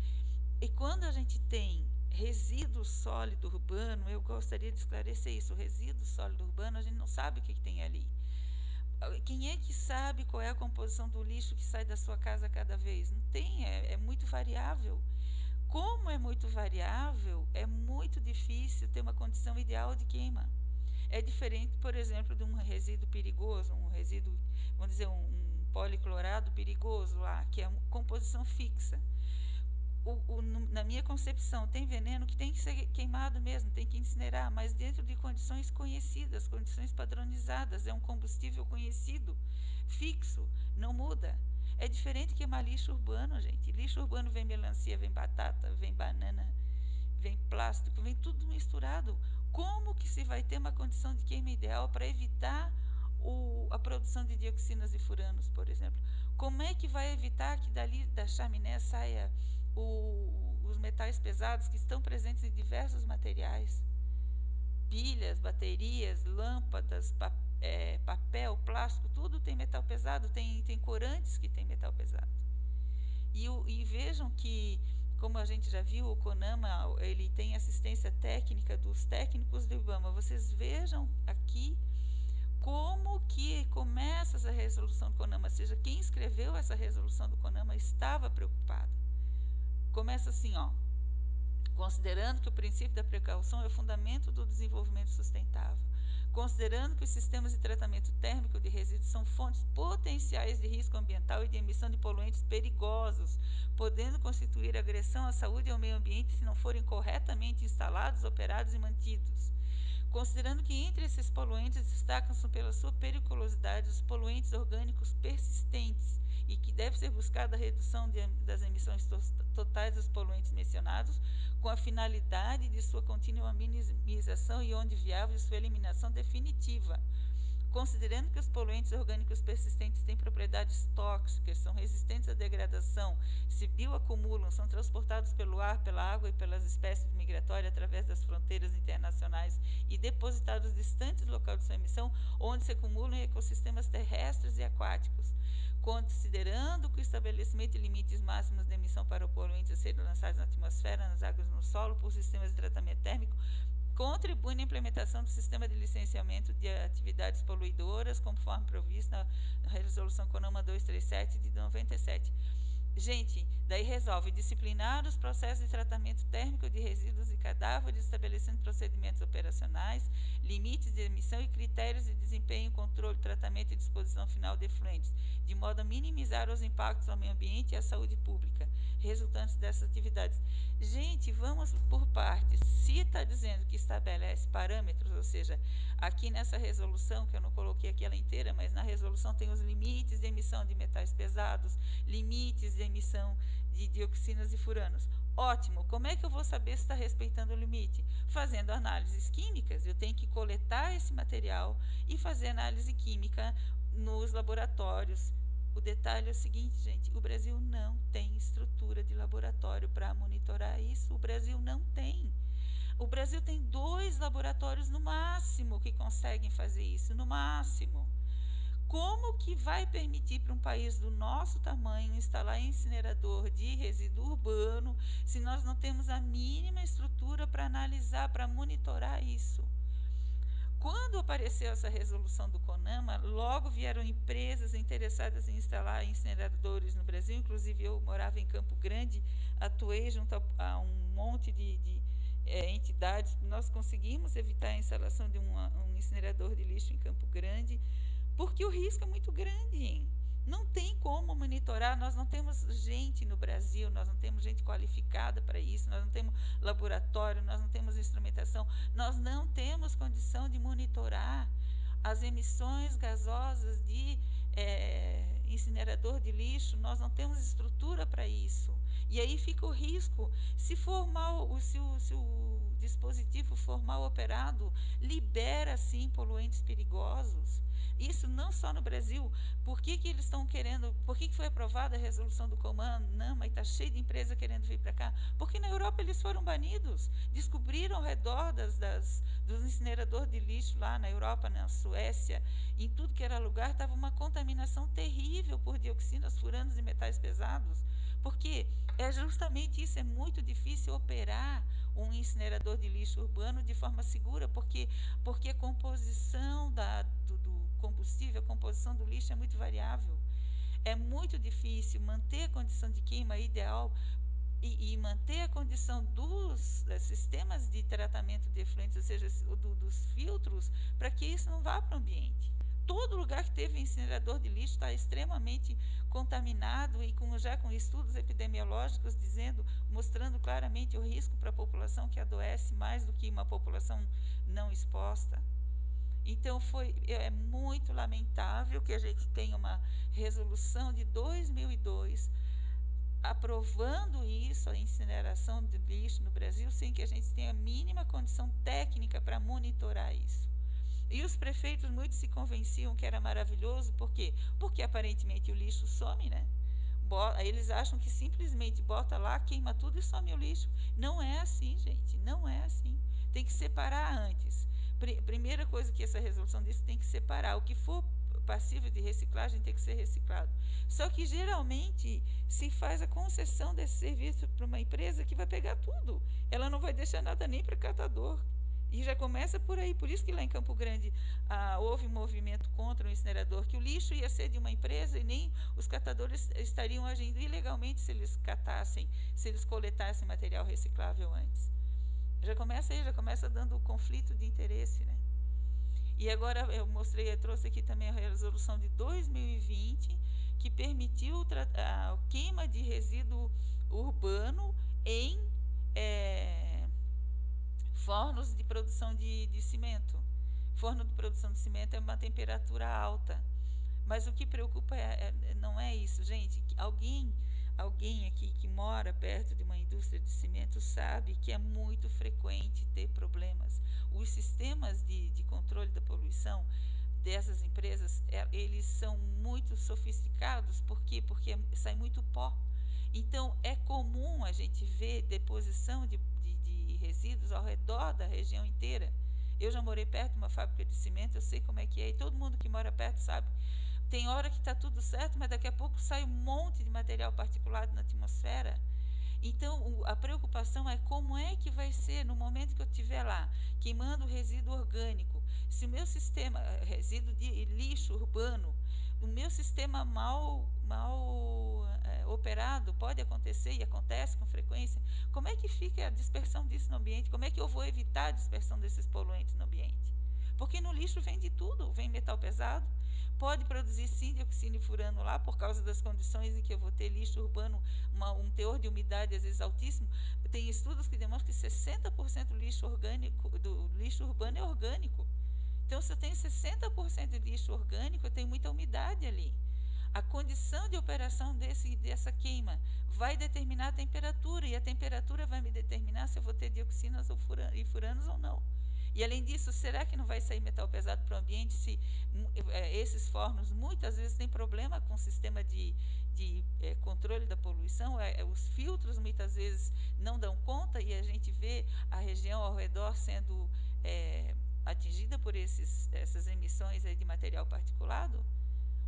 E quando a gente tem resíduo sólido urbano, eu gostaria de esclarecer isso, o resíduo sólido urbano, a gente não sabe o que tem ali. Quem é que sabe qual é a composição do lixo que sai da sua casa cada vez? Não tem, é muito variável. Como é muito variável, é muito difícil ter uma condição ideal de queima. É diferente, por exemplo, de um resíduo perigoso, um resíduo, vamos dizer, um policlorado perigoso lá, que é uma composição fixa. Na minha concepção, tem veneno que tem que ser queimado mesmo, tem que incinerar, mas dentro de condições conhecidas, condições padronizadas, é um combustível conhecido, fixo, não muda. É diferente queimar lixo urbano, gente. Lixo urbano vem melancia, vem batata, vem banana, vem plástico, vem tudo misturado. Como que se vai ter uma condição de queima ideal para evitar a produção de dioxinas e furanos, por exemplo? Como é que vai evitar que dali da chaminé saia os metais pesados que estão presentes em diversos materiais? Pilhas, baterias, lâmpadas, papel, plástico, tudo tem metal pesado, tem corantes que tem metal pesado. E vejam que, como a gente já viu, o CONAMA ele tem assistência técnica dos técnicos do IBAMA. Vocês vejam aqui como que começa essa resolução do CONAMA, ou seja, quem escreveu essa resolução do CONAMA estava preocupado. Começa assim, ó. Considerando que o princípio da precaução é o fundamento do desenvolvimento sustentável, considerando que os sistemas de tratamento térmico de resíduos são fontes potenciais de risco ambiental e de emissão de poluentes perigosos, podendo constituir agressão à saúde e ao meio ambiente se não forem corretamente instalados, operados e mantidos. Considerando que entre esses poluentes destacam-se pela sua periculosidade os poluentes orgânicos persistentes e que deve ser buscada a redução das emissões totais dos poluentes mencionados, com a finalidade de sua contínua minimização e, onde viável, de sua eliminação definitiva. Considerando que os poluentes orgânicos persistentes têm propriedades tóxicas, são resistentes à degradação, se bioacumulam, são transportados pelo ar, pela água e pelas espécies migratórias através das fronteiras internacionais e depositados distantes do local de sua emissão, onde se acumulam em ecossistemas terrestres e aquáticos. Considerando que o estabelecimento de limites máximos de emissão para poluentes a serem lançados na atmosfera, nas águas e no solo por sistemas de tratamento térmico, contribui na implementação do sistema de licenciamento de atividades poluidoras, conforme previsto na Resolução CONAMA 237 de 97. Gente, daí resolve disciplinar os processos de tratamento térmico de resíduos e cadáveres, estabelecendo procedimentos operacionais, limites de emissão e critérios de desempenho, controle, tratamento e disposição final de efluentes, de modo a minimizar os impactos ao meio ambiente e à saúde pública resultantes dessas atividades. Gente, vamos por partes. Se está dizendo que estabelece parâmetros, ou seja, aqui nessa resolução, que eu não coloquei aqui ela inteira, mas na resolução tem os limites de emissão de metais pesados, limites de emissão de dioxinas e furanos. Ótimo, como é que eu vou saber se está respeitando o limite? Fazendo análises químicas, eu tenho que coletar esse material e fazer análise química nos laboratórios. O detalhe é o seguinte, gente, o Brasil não tem estrutura de laboratório para monitorar isso, o Brasil não tem. O Brasil tem 2 laboratórios no máximo que conseguem fazer isso, no máximo. Como que vai permitir para um país do nosso tamanho instalar incinerador de resíduo urbano se nós não temos a mínima estrutura para analisar, para monitorar isso? Quando apareceu essa resolução do CONAMA, logo vieram empresas interessadas em instalar incineradores no Brasil, inclusive eu morava em Campo Grande, atuei junto a um monte de entidades, nós conseguimos evitar a instalação de um incinerador de lixo em Campo Grande, porque o risco é muito grande. Não tem como monitorar, nós não temos gente no Brasil, nós não temos gente qualificada para isso, nós não temos laboratório, nós não temos instrumentação, nós não temos condição de monitorar as emissões gasosas de incinerador de lixo, nós não temos estrutura para isso. E aí fica o risco, se o dispositivo for mal operado, libera sim poluentes perigosos. Isso não só no Brasil. Por que eles estão querendo, por que foi aprovada a resolução do CONAMA e está cheio de empresa querendo vir para cá? Porque na Europa eles foram banidos. Descobriram ao redor dos incineradores de lixo lá na Europa, na Suécia, em tudo que era lugar, estava uma contaminação terrível por dioxinas, furanos e metais pesados. Porque é justamente isso, é muito difícil operar um incinerador de lixo urbano de forma segura, porque a composição do combustível, a composição do lixo é muito variável. É muito difícil manter a condição de queima ideal e manter a condição dos sistemas de tratamento de efluentes, ou seja, dos filtros, para que isso não vá para o ambiente. Todo lugar que teve incinerador de lixo está extremamente contaminado e já com estudos epidemiológicos mostrando claramente o risco para a população que adoece mais do que uma população não exposta. Então é muito lamentável que a gente tenha uma resolução de 2002 aprovando isso, a incineração de lixo no Brasil, sem que a gente tenha a mínima condição técnica para monitorar isso. E os prefeitos muitos se convenciam que era maravilhoso, por quê? Porque aparentemente o lixo some, né? Eles acham que simplesmente bota lá, queima tudo e some o lixo. Não é assim, gente, não é assim. Tem que separar antes. Primeira coisa que essa resolução diz, tem que separar. O que for passível de reciclagem tem que ser reciclado. Só que geralmente se faz a concessão desse serviço para uma empresa que vai pegar tudo. Ela não vai deixar nada nem para catador. E já começa por aí, por isso que lá em Campo Grande houve um movimento contra o incinerador, que o lixo ia ser de uma empresa e nem os catadores estariam agindo ilegalmente se eles coletassem material reciclável antes. Já começa aí, já começa dando o conflito de interesse, né? E agora eu trouxe aqui também a resolução de 2020, que permitiu a queima de resíduo urbano em fornos de produção de cimento. Forno de produção de cimento é uma temperatura alta. Mas o que preocupa não é isso, gente. Alguém aqui que mora perto de uma indústria de cimento sabe que é muito frequente ter problemas. Os sistemas de controle da poluição dessas empresas, eles são muito sofisticados. Por quê? Porque sai muito pó. Então, é comum a gente ver deposição de resíduos ao redor da região inteira. Eu já morei perto de uma fábrica de cimento, eu sei como é que é, e todo mundo que mora perto sabe. Tem hora que está tudo certo, mas daqui a pouco sai um monte de material particulado na atmosfera. Então, a preocupação é como é que vai ser no momento que eu estiver lá, queimando resíduo orgânico. Se o meu sistema, resíduo de lixo urbano, o meu sistema mal operado, pode acontecer e acontece com frequência, como é que fica a dispersão disso no ambiente? Como é que eu vou evitar a dispersão desses poluentes no ambiente? Porque no lixo vem de tudo, vem metal pesado, pode produzir sim dioxina e furano lá, por causa das condições em que eu vou ter lixo urbano, um teor de umidade às vezes altíssimo. Tem estudos que demonstram que 60% do lixo urbano é orgânico. Então, se eu tenho 60% de lixo orgânico, eu tenho muita umidade ali. A condição de operação dessa queima vai determinar a temperatura, e a temperatura vai me determinar se eu vou ter dioxinas e furanos ou não. E além disso, será que não vai sair metal pesado para o ambiente se esses fornos muitas vezes têm problema com o sistema de controle da poluição? Os filtros muitas vezes não dão conta, e a gente vê a região ao redor sendo atingida por essas emissões aí de material particulado.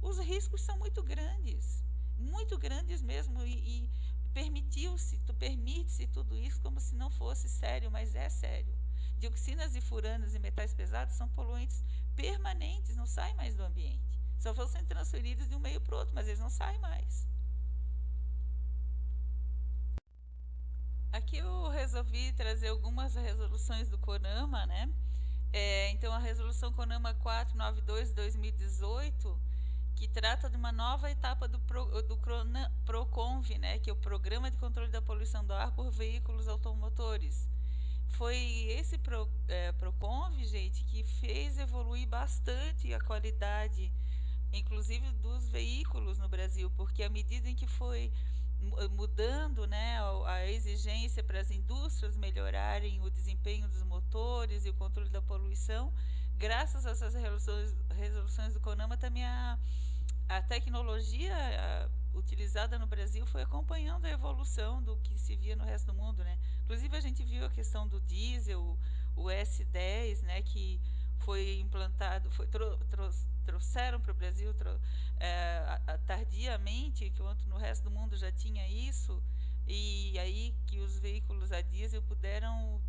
Os riscos são muito grandes mesmo, e permite-se tudo isso como se não fosse sério, mas é sério. Dioxinas e furanos e metais pesados são poluentes permanentes, não saem mais do ambiente. Só vão sendo transferidos de um meio para o outro, mas eles não saem mais. Aqui eu resolvi trazer algumas resoluções do CONAMA, né? Então, a resolução CONAMA 492 de 2018, que trata de uma nova etapa do PROCONV, né? Que é o Programa de Controle da Poluição do Ar por Veículos Automotores. Foi esse PROCONV, gente, que fez evoluir bastante a qualidade, inclusive dos veículos no Brasil, porque à medida em que foi mudando, né, a exigência para as indústrias melhorarem o desempenho dos motores e o controle da poluição, graças a essas resoluções do CONAMA, também a tecnologia utilizada no Brasil foi acompanhando a evolução do que se via no resto do mundo, né? Inclusive, a gente viu a questão do diesel, o S10, né, que foi implantado, trouxeram para o Brasil tardiamente, enquanto no resto do mundo já tinha isso, e aí que os veículos a diesel puderam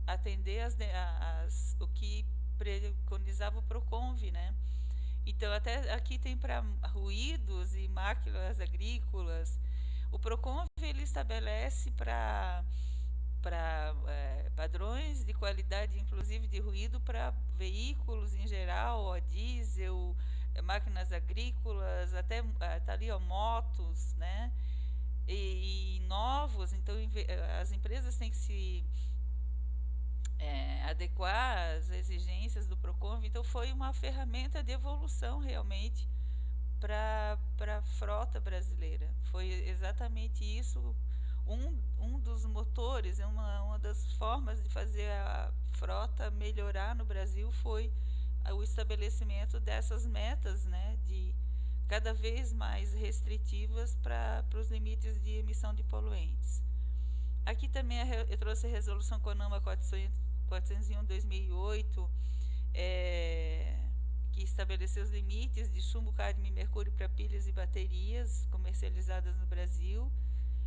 atender o que preconizava o PROCONV, né? Então, até aqui tem para ruídos e máquinas agrícolas. O PROCONV ele estabelece para padrões de qualidade, inclusive de ruído, para veículos em geral, diesel, máquinas agrícolas, até tá ali, motos, né? E novos. Então, as empresas têm que se adequar às exigências do PROCONV. Então, foi uma ferramenta de evolução realmente para a frota brasileira. Foi exatamente isso. Um dos motores, uma das formas de fazer a frota melhorar no Brasil foi o estabelecimento dessas metas, né, de cada vez mais restritivas para os limites de emissão de poluentes. Aqui também eu trouxe a resolução CONAMA 401 2008, que estabeleceu os limites de chumbo, cádmio e mercúrio para pilhas e baterias comercializadas no Brasil,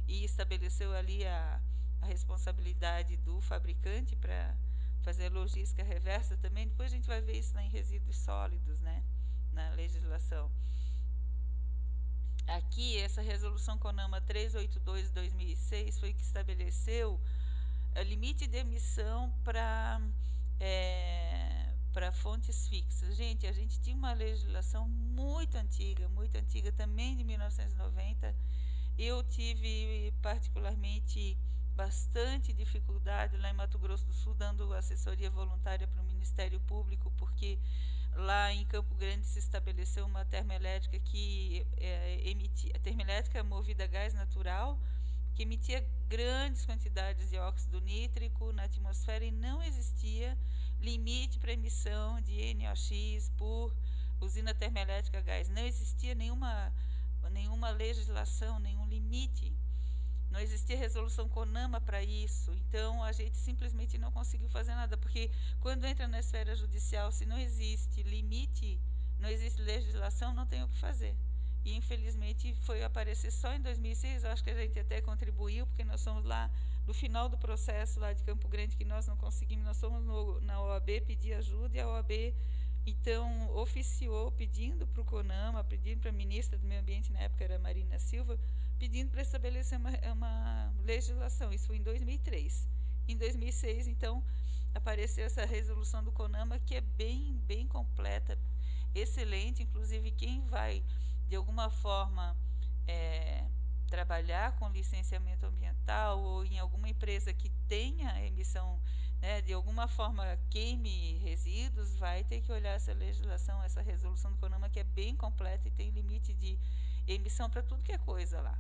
e estabeleceu ali a responsabilidade do fabricante para fazer a logística reversa também. Depois a gente vai ver isso em resíduos sólidos, né, na legislação. Aqui, essa resolução CONAMA 382 de 2006 foi que estabeleceu o limite de emissão para fontes fixas. Gente, a gente tinha uma legislação muito antiga também, de 1990. Eu tive particularmente bastante dificuldade lá em Mato Grosso do Sul, dando assessoria voluntária para o Ministério Público, porque lá em Campo Grande se estabeleceu uma termoelétrica que emitia, a termoelétrica movida a gás natural, que emitia grandes quantidades de óxido nítrico na atmosfera e não existia limite para emissão de NOx por usina termoelétrica a gás. Não existia nenhuma legislação, nenhum limite. Não existia resolução CONAMA para isso. Então, a gente simplesmente não conseguiu fazer nada, porque quando entra na esfera judicial, se não existe limite, não existe legislação, não tem o que fazer. E, infelizmente, foi aparecer só em 2006. Eu acho que a gente até contribuiu, porque nós somos lá no final do processo lá de Campo Grande, que nós não conseguimos, nós fomos na OAB pedir ajuda, e a OAB então oficiou pedindo para o CONAMA, pedindo para a ministra do Meio Ambiente, na época era Marina Silva, pedindo para estabelecer uma legislação. Isso foi em 2003. Em 2006, então, apareceu essa resolução do CONAMA, que é bem completa, excelente. Inclusive, quem vai, de alguma forma, trabalhar com licenciamento ambiental ou em alguma empresa que tenha emissão, né, de alguma forma queime resíduos, vai ter que olhar essa legislação, essa resolução do CONAMA, que é bem completa e tem limite de emissão para tudo que é coisa lá.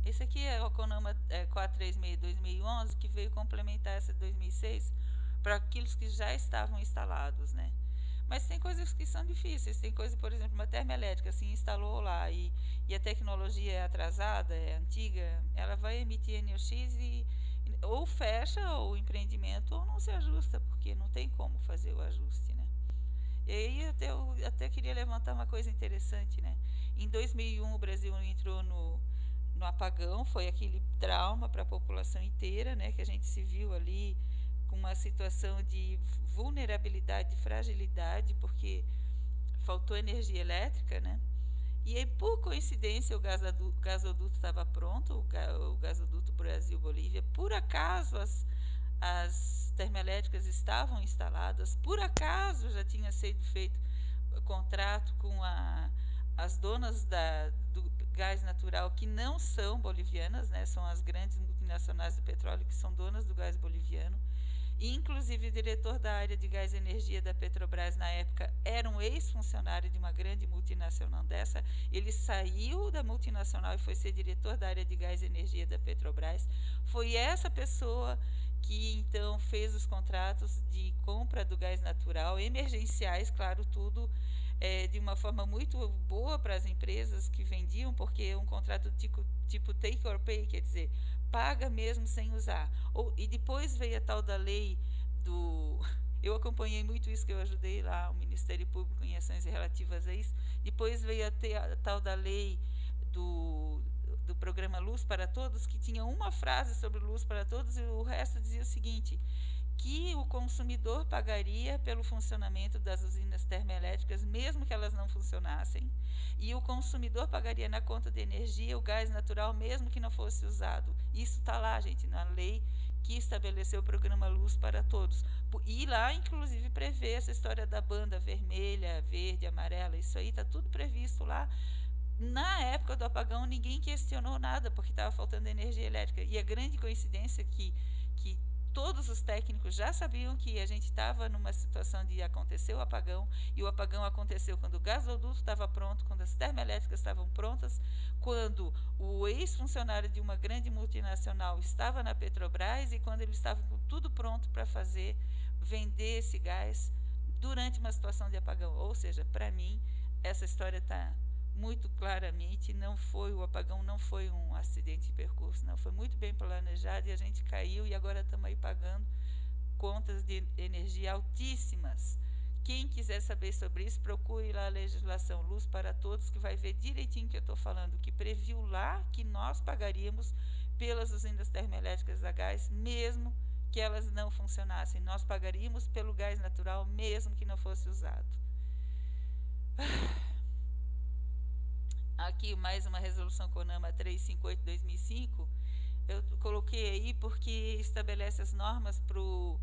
Esse aqui é o CONAMA 436/2011, que veio complementar essa de 2006 para aqueles que já estavam instalados, né? Mas tem coisas que são difíceis. Tem coisa, por exemplo, uma termoelétrica se instalou lá e a tecnologia é atrasada, é antiga, ela vai emitir NOx e ou fecha o empreendimento ou não se ajusta, porque não tem como fazer o ajuste, né? E aí eu até queria levantar uma coisa interessante, né? Em 2001 o Brasil entrou no apagão, foi aquele trauma para a população inteira, né? Que a gente se viu ali com uma situação de vulnerabilidade, de fragilidade, porque faltou energia elétrica, né? E aí, por coincidência, o gasoduto estava pronto, o gasoduto Brasil-Bolívia. Por acaso as termoelétricas estavam instaladas, por acaso já tinha sido feito contrato com as donas do gás natural, que não são bolivianas, né? São as grandes multinacionais do petróleo que são donas do gás boliviano. E, inclusive, o diretor da área de gás e energia da Petrobras, na época, era um ex-funcionário de uma grande multinacional dessa. Ele saiu da multinacional e foi ser diretor da área de gás e energia da Petrobras. Foi essa pessoa que, então, fez os contratos de compra do gás natural, emergenciais, claro, tudo de uma forma muito boa para as empresas que vendiam, porque é um contrato tipo take or pay, quer dizer, paga mesmo sem usar. E depois veio a tal da lei do... Eu acompanhei muito isso, que eu ajudei lá o Ministério Público em ações relativas a isso. Depois veio a tal da lei do programa Luz para Todos, que tinha uma frase sobre Luz para Todos e o resto dizia o seguinte, que o consumidor pagaria pelo funcionamento das usinas termoelétricas, mesmo que elas não funcionassem, e o consumidor pagaria na conta de energia o gás natural, mesmo que não fosse usado. Isso está lá, gente, na lei que estabeleceu o programa Luz para Todos. E lá, inclusive, prevê essa história da banda vermelha, verde, amarela, isso aí está tudo previsto lá. Na época do apagão, ninguém questionou nada, porque estava faltando energia elétrica. E a grande coincidência é que todos os técnicos já sabiam que a gente estava numa situação de acontecer o apagão, e o apagão aconteceu quando o gasoduto estava pronto, quando as termoelétricas estavam prontas, quando o ex-funcionário de uma grande multinacional estava na Petrobras e quando eles estavam com tudo pronto para vender esse gás durante uma situação de apagão. Ou seja, para mim, essa história está muito claramente, o apagão não foi um acidente de percurso, não, foi muito bem planejado e a gente caiu e agora estamos aí pagando contas de energia altíssimas. Quem quiser saber sobre isso, procure lá a legislação Luz para Todos, que vai ver direitinho o que eu estou falando, que previu lá que nós pagaríamos pelas usinas termoelétricas a gás, mesmo que elas não funcionassem. Nós pagaríamos pelo gás natural, mesmo que não fosse usado. Aqui mais uma resolução CONAMA 358/2005, eu coloquei aí porque estabelece as normas para o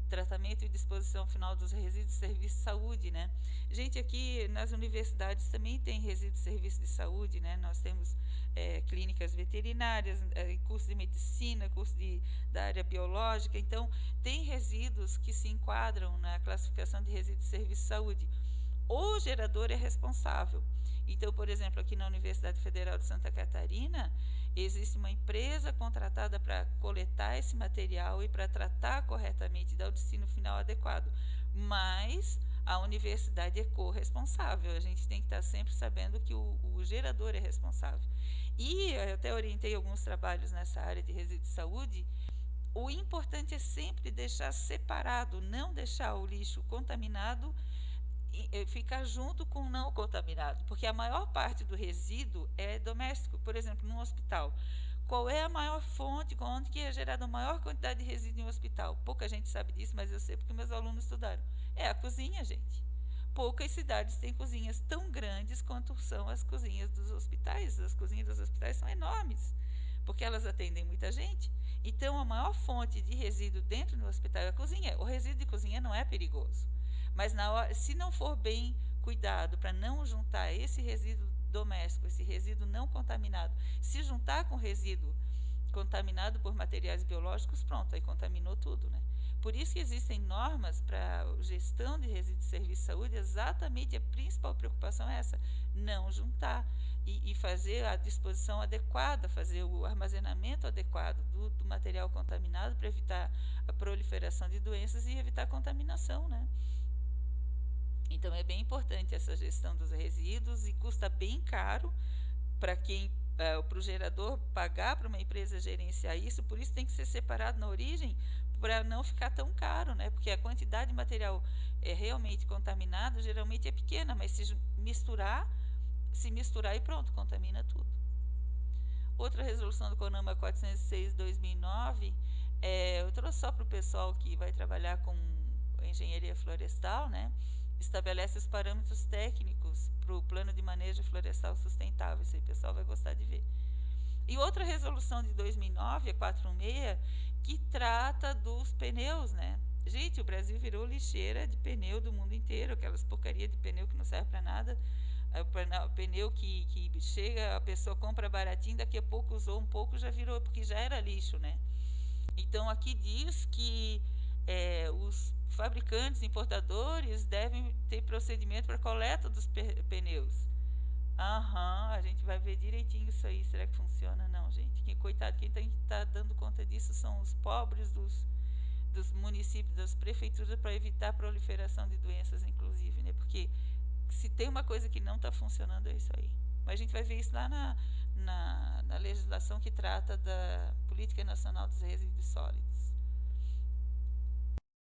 tratamento e disposição final dos resíduos de serviço de saúde, né? Gente, aqui nas universidades também tem resíduos de serviço de saúde, né? Nós temos clínicas veterinárias, curso de medicina, curso da área biológica, então tem resíduos que se enquadram na classificação de resíduos de serviço de saúde. o gerador é responsável. Então, por exemplo, aqui na Universidade Federal de Santa Catarina, existe uma empresa contratada para coletar esse material e para tratar corretamente e dar o destino final adequado. Mas a universidade é corresponsável. A gente tem que estar sempre sabendo que o gerador é responsável. E eu até orientei alguns trabalhos nessa área de resíduos de saúde. O importante é sempre deixar separado, não deixar o lixo contaminado ficar junto com o não contaminado, porque a maior parte do resíduo é doméstico. Por exemplo, num hospital, qual é a maior fonte, onde que é gerada a maior quantidade de resíduo em um hospital? Pouca gente sabe disso, mas eu sei porque meus alunos estudaram. É a cozinha, gente. Poucas cidades têm cozinhas tão grandes quanto são as cozinhas dos hospitais. As cozinhas dos hospitais são enormes, porque elas atendem muita gente. Então, a maior fonte de resíduo dentro do hospital é a cozinha. O resíduo de cozinha não é perigoso, mas se não for bem cuidado para não juntar esse resíduo doméstico, esse resíduo não contaminado, se juntar com resíduo contaminado por materiais biológicos, pronto, aí contaminou tudo, né? Por isso que existem normas para gestão de resíduos de serviço de saúde, exatamente a principal preocupação é essa, não juntar e fazer a disposição adequada, fazer o armazenamento adequado do material contaminado para evitar a proliferação de doenças e evitar a contaminação, né? Então é bem importante essa gestão dos resíduos e custa bem caro para para o gerador pagar para uma empresa gerenciar isso, por isso tem que ser separado na origem para não ficar tão caro, né? Porque a quantidade de material realmente contaminado geralmente é pequena, mas se misturar e pronto, contamina tudo. Outra resolução do CONAMA 406/2009, eu trouxe só para o pessoal que vai trabalhar com engenharia florestal, né? Estabelece os parâmetros técnicos para o plano de manejo florestal sustentável. Isso aí o pessoal vai gostar de ver. E outra resolução de 2009, a 46, que trata dos pneus, né? Gente, o Brasil virou lixeira de pneu do mundo inteiro, aquelas porcaria de pneu que não serve para nada. O pneu que chega, a pessoa compra baratinho, daqui a pouco usou um pouco, já virou, porque já era lixo, né? Então, aqui diz que os fabricantes, importadores devem ter procedimento para coleta dos pneus. A gente vai ver direitinho isso aí. Será que funciona? Não, gente. Coitado, quem tem que estar dando conta disso são os pobres dos municípios, das prefeituras, para evitar a proliferação de doenças, inclusive, né? Porque se tem uma coisa que não está funcionando, é isso aí. Mas a gente vai ver isso lá na legislação que trata da Política Nacional dos Resíduos Sólidos.